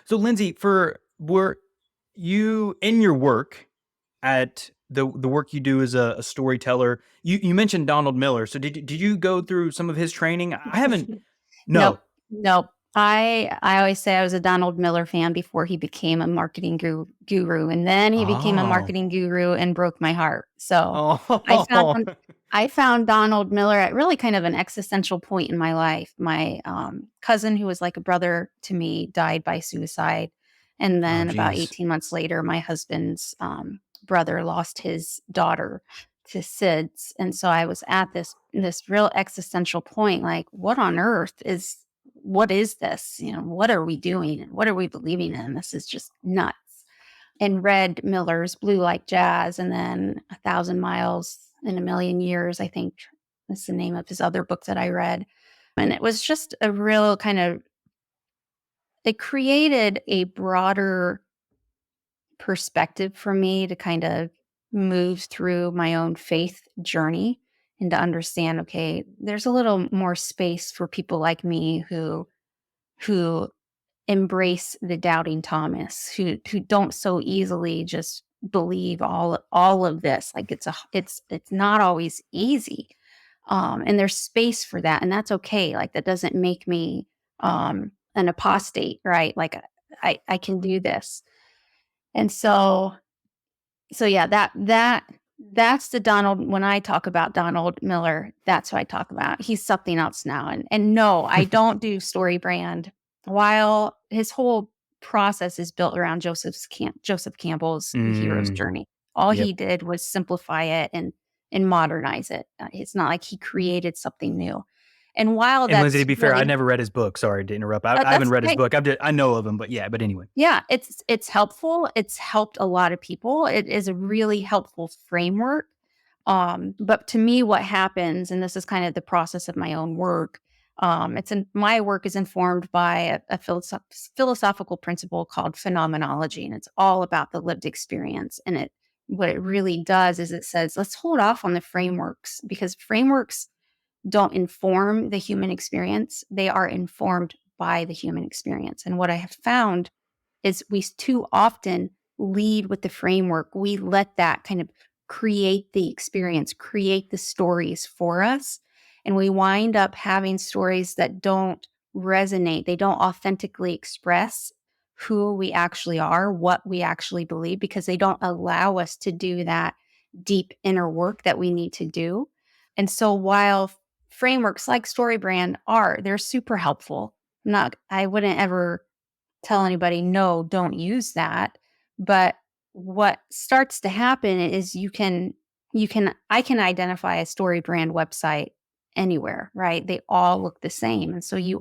So, Lindsay, for were you in your work at the work you do as a storyteller? You mentioned Donald Miller. So, did you go through some of his training? I haven't. Nope, No. nope. I always say I was a Donald Miller fan before he became a marketing guru, and then he became a Oh. marketing guru and broke my heart. So, I found Oh. I found Donald Miller at really kind of an existential point in my life. My, cousin, who was like a brother to me, died by suicide, and Oh, then about geez. 18 months later, my husband's, brother lost his daughter to SIDS, and so I was at this real existential point, like, what is this? You know, what are we doing and what are we believing in? This is just nuts. And read Miller's Blue Like Jazz and then A Thousand Miles in a Million Years, I think is the name of his other book that I read. And it was just a real kind of it created a broader perspective for me to kind of move through my own faith journey and to understand, okay, there's a little more space for people like me who embrace the doubting Thomas, who don't so easily just believe all of this. Like it's not always easy. And there's space for that, and that's okay. Like that doesn't make me an apostate, right? Like I can do this. And so yeah, that's the Donald when I talk about Donald Miller, that's what I talk about. He's something else now. And no, I don't do story brand. While his whole process is built around Joseph Campbell's The Hero's Mm, Journey. All yep. he did was simplify it and modernize it. It's not like he created something new. And while And Lindsay, to that's be fair, I really never read his book. Sorry to interrupt. I haven't that's read his okay. book. I know of him, but yeah. But anyway. Yeah, it's helpful. It's helped a lot of people. It is a really helpful framework. But to me, what happens, and this is kind of the process of my own work, my work is informed by a philosophical principle called phenomenology, and it's all about the lived experience. And what it really does is it says, let's hold off on the frameworks because frameworks don't inform the human experience. They are informed by the human experience. And what I have found is we too often lead with the framework. We let that kind of create the experience, create the stories for us. And we wind up having stories that don't resonate. They don't authentically express who we actually are, what we actually believe, because they don't allow us to do that deep inner work that we need to do. And so while frameworks like StoryBrand they're super helpful. I wouldn't ever tell anybody, no, don't use that. But what starts to happen is I can identify a story brand website anywhere, right? They all look the same. And so you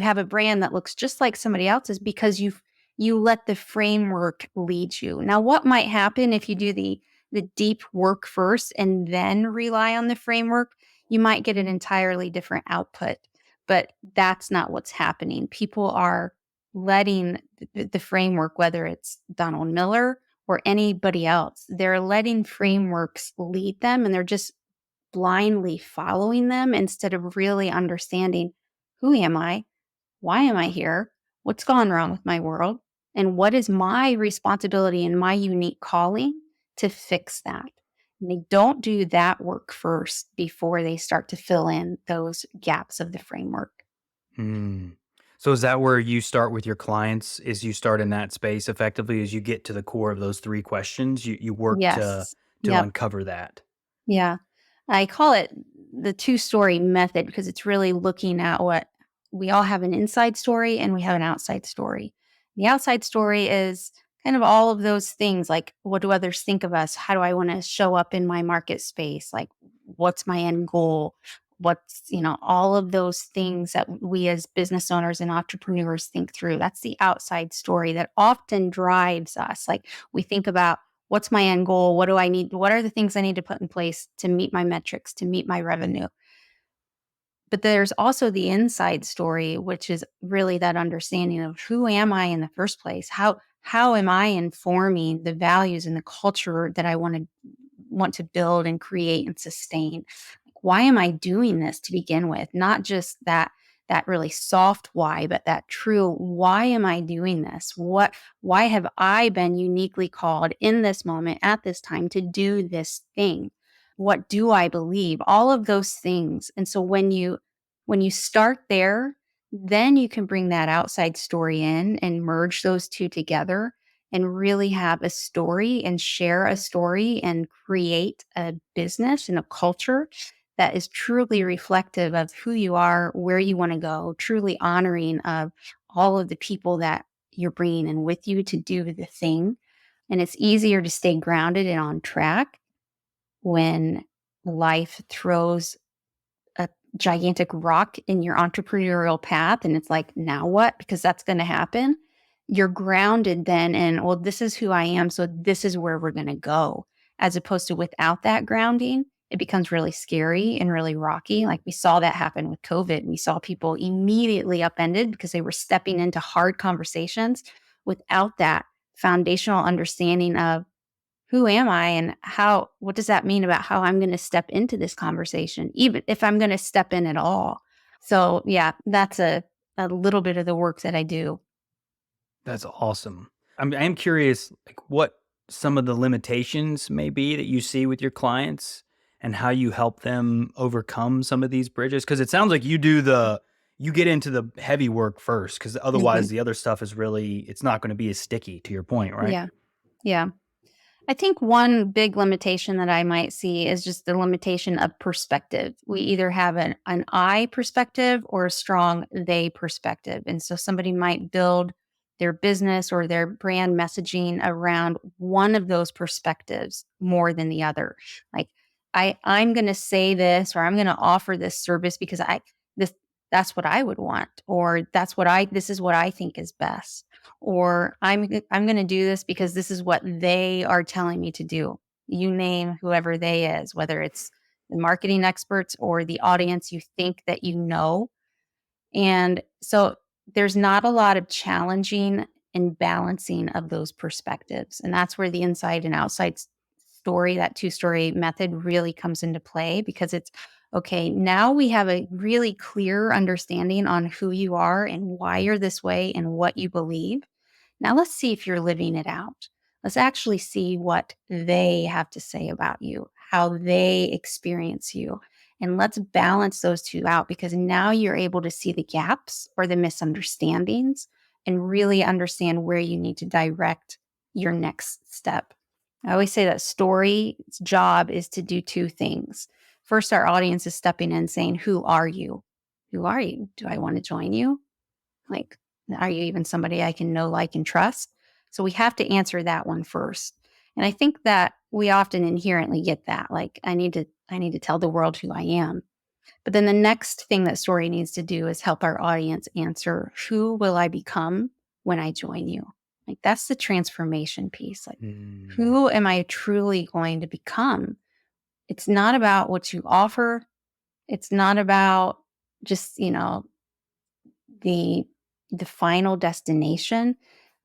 have a brand that looks just like somebody else's because you let the framework lead you. Now, what might happen if you do the deep work first and then rely on the framework? You might get an entirely different output. But that's not what's happening. People are letting the framework, whether it's Donald Miller or anybody else, they're letting frameworks lead them and they're just blindly following them instead of really understanding who am I? Why am I here? What's gone wrong with my world? And what is my responsibility and my unique calling to fix that? And they don't do that work first before they start to fill in those gaps of the framework. Hmm. So is that where you start with your clients? Is you start in that space effectively as you get to the core of those three questions? You work Yes. to Yep. uncover that. Yeah. I call it the two-story method because it's really looking at what we all have an inside story and we have an outside story. The outside story is kind of all of those things like what do others think of us? How do I want to show up in my market space? Like what's my end goal? All of those things that we as business owners and entrepreneurs think through. That's the outside story that often drives us. Like we think about what's my end goal? What do I need? What are the things I need to put in place to meet my metrics, to meet my revenue? But there's also the inside story, which is really that understanding of who am I in the first place? How am I informing the values and the culture that I want to build and create and sustain? Why am I doing this to begin with? Not just that really soft why, but that true why am I doing this? Why have I been uniquely called in this moment at this time to do this thing? What do I believe? All of those things. And so when you start there, then you can bring that outside story in and merge those two together and really have a story and share a story and create a business and a culture that is truly reflective of who you are, where you want to go, truly honoring of all of the people that you're bringing in with you to do the thing. And it's easier to stay grounded and on track when life throws a gigantic rock in your entrepreneurial path and it's like, now what? Because that's going to happen. You're grounded then and, well, this is who I am. So this is where we're going to go. As opposed to without that grounding, it becomes really scary and really rocky. Like we saw that happen with COVID. We saw people immediately upended because they were stepping into hard conversations without that foundational understanding of who am I and what does that mean about how I'm going to step into this conversation, even if I'm going to step in at all. So yeah, that's a little bit of the work that I do. That's awesome. I am curious, like what some of the limitations may be that you see with your clients and how you help them overcome some of these bridges. Because it sounds like you get into the heavy work first, because Mhm. otherwise the other stuff is really it's not going to be as sticky. To your point, right? Yeah. Yeah. I think one big limitation that I might see is just the limitation of perspective. We either have an I perspective or a strong they perspective. And so somebody might build their business or their brand messaging around one of those perspectives more than the other. Like I'm going to say this or I'm going to offer this service because this that's what I would want, or this is what I think is best, or I'm going to do this because this is what they are telling me to do. You name whoever they is, whether it's the marketing experts or the audience you think that you know. And so there's not a lot of challenging and balancing of those perspectives. And that's where the inside and outside story, that two-story method really comes into play, because it's okay, now we have a really clear understanding on who you are and why you're this way and what you believe. Now let's see if you're living it out. Let's actually see what they have to say about you, how they experience you. And let's balance those two out, because now you're able to see the gaps or the misunderstandings and really understand where you need to direct your next step. I always say that story's job is to do two things. First, our audience is stepping in saying, who are you? Who are you? Do I want to join you? Like, are you even somebody I can know, like, and trust? So we have to answer that one first. And I think that we often inherently get that. Like, I need to tell the world who I am. But then the next thing that story needs to do is help our audience answer, who will I become when I join you? Like, that's the transformation piece. Like, Mm. who am I truly going to become? It's not about what you offer. It's not about just, the the final destination.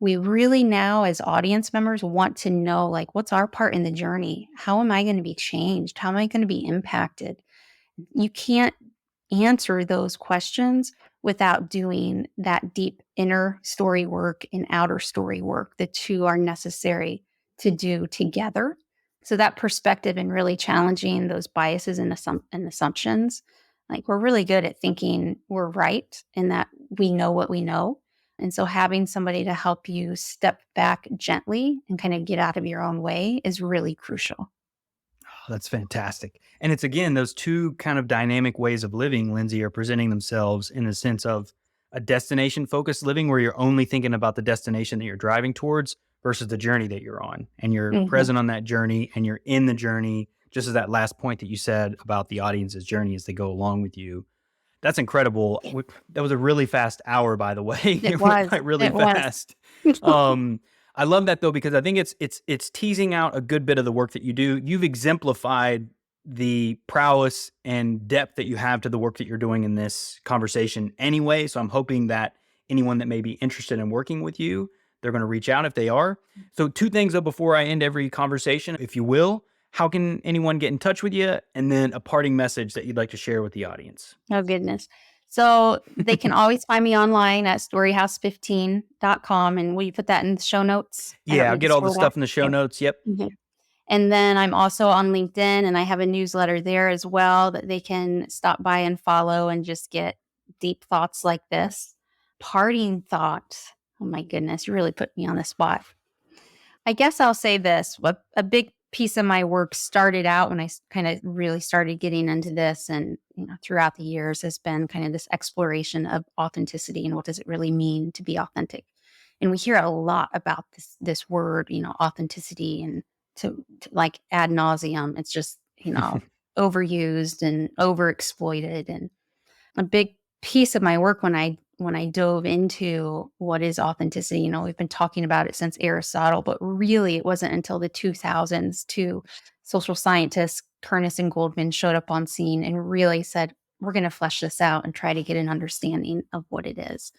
We really now, as audience members, want to know, like, what's our part in the journey? How am I going to be changed? How am I going to be impacted? You can't answer those questions without doing that deep inner story work and outer story work. The two are necessary to do together. So that perspective and really challenging those biases and, and assumptions. Like, we're really good at thinking we're right and that we know what we know. And so having somebody to help you step back gently and kind of get out of your own way is really crucial. Oh, that's fantastic. And it's again, those two kind of dynamic ways of living, Lindsay, are presenting themselves in the sense of a destination focused living where you're only thinking about the destination that you're driving towards versus the journey that you're on. And you're Mhm. present on that journey and you're in the journey, just as that last point that you said about the audience's journey as they go along with you. That's incredible. That was a really fast hour, by the way. It It went was. by really It was. fast. Um, I love that though because I think it's teasing out a good bit of the work that you do. You've exemplified the prowess and depth that you have to the work that you're doing in this conversation anyway. So I'm hoping that anyone that may be interested in working with you, they're going to reach out if they are. So two things though before I end every conversation, if you will, how can anyone get in touch with you? And then a parting message that you'd like to share with the audience. Oh, goodness. So they can always find me online at storyhouse15.com, and will you put that in the show notes? I don't Yeah, I'll need to get all the scroll down. stuff in the show Okay. notes. Yep. Mhm. And then I'm also on LinkedIn, and I have a newsletter there as well that they can stop by and follow and just get deep thoughts like this. Parting thought. Oh my goodness, you really put me on the spot. I guess I'll say this. A big piece of my work started out when I kind of really started getting into this, and throughout the years has been kind of this exploration of authenticity and what does it really mean to be authentic. And we hear a lot about this word, authenticity, and to like ad nauseum. It's just overused and overexploited, and a big piece of my work when I dove into what is authenticity. We've been talking about it since Aristotle, but really it wasn't until the 2000s two social scientists, Kernis and Goldman, showed up on scene and really said, we're going to flesh this out and try to get an understanding of what it is.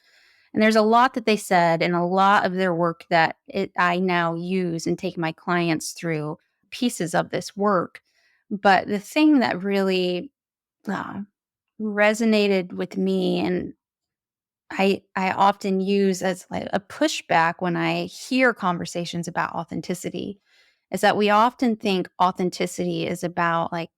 And there's a lot that they said and a lot of their work that I now use and take my clients through pieces of this work. But the thing that really uh, resonated with me, and I often use as like a pushback when I hear conversations about authenticity, is that we often think authenticity is about like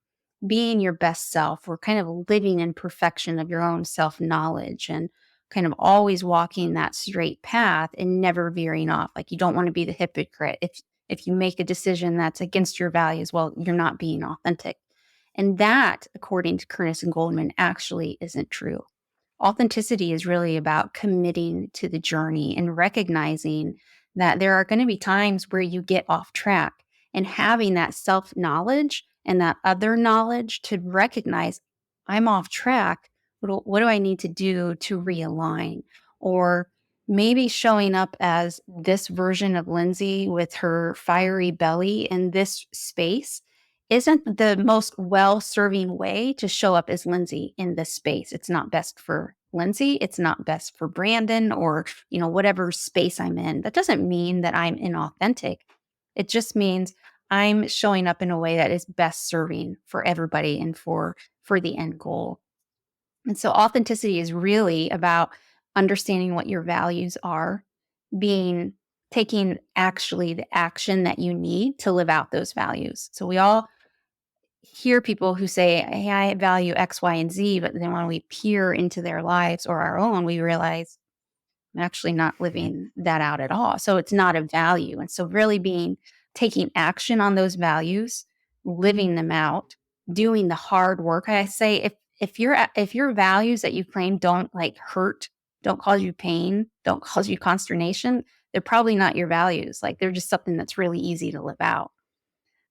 being your best self, or kind of living in perfection of your own self-knowledge, and kind of always walking that straight path and never veering off. Like, you don't want to be the hypocrite. If you make a decision that's against your values, well, you're not being authentic. And that, according to Curtis and Goldman, actually isn't true. Authenticity is really about committing to the journey and recognizing that there are going to be times where you get off track, and having that self knowledge and that other knowledge to recognize I'm off track. What do I need to do to realign? Or maybe showing up as this version of Lindsay with her fiery belly in this space isn't the most well-serving way to show up as Lindsay in this space. It's not best for Lindsay. It's not best for Brandon or, whatever space I'm in. That doesn't mean that I'm inauthentic. It just means I'm showing up in a way that is best serving for everybody and for the end goal. And so authenticity is really about understanding what your values are, being taking actually the action that you need to live out those values. So we all hear people who say, "Hey, I value X, Y, and Z," but then when we peer into their lives or our own, we realize I'm actually not living that out at all. So it's not a value. And so really taking action on those values, living them out, doing the hard work. I say if your values that you claim don't like hurt, don't cause you pain, don't cause you consternation, they're probably not your values. Like they're just something that's really easy to live out.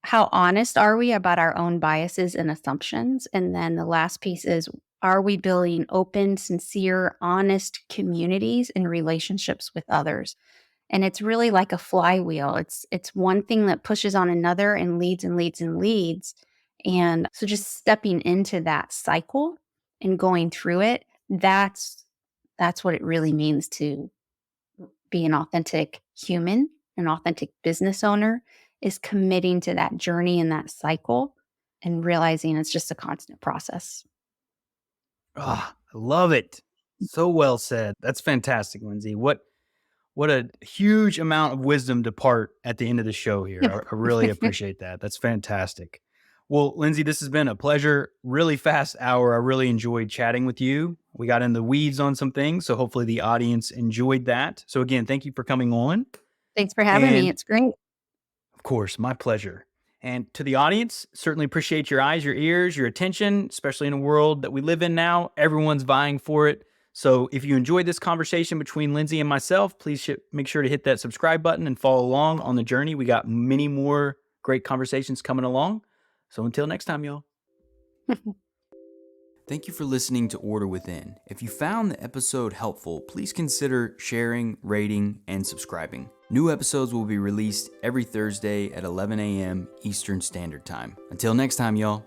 How honest are we about our own biases and assumptions? And then the last piece is, are we building open, sincere, honest communities and relationships with others? And it's really like a flywheel. It's one thing that pushes on another and leads and leads and leads. And so just stepping into that cycle and going through it, that's what it really means to be an authentic human, an authentic business owner, is committing to that journey and that cycle and realizing it's just a constant process. Ah, I love it. So well said. That's fantastic, Lindsay. What a huge amount of wisdom to part at the end of the show here. I really appreciate that. That's fantastic. Well, Lindsay, this has been a pleasure. Really fast hour. I really enjoyed chatting with you. We got in the weeds on some things, so hopefully the audience enjoyed that. So again, thank you for coming on. Thanks for having me. And It's great. of course, my pleasure. And to the audience, certainly appreciate your eyes, your ears, your attention, especially in a world that we live in now. Everyone's vying for it. So if you enjoyed this conversation between Lindsay and myself, please make sure to hit that subscribe button and follow along on the journey. We got many more great conversations coming along. So until next time, y'all. Thank you for listening to Order Within. If you found the episode helpful, please consider sharing, rating, and subscribing. New episodes will be released every Thursday at 11 a.m. Eastern Standard Time. Until next time, y'all.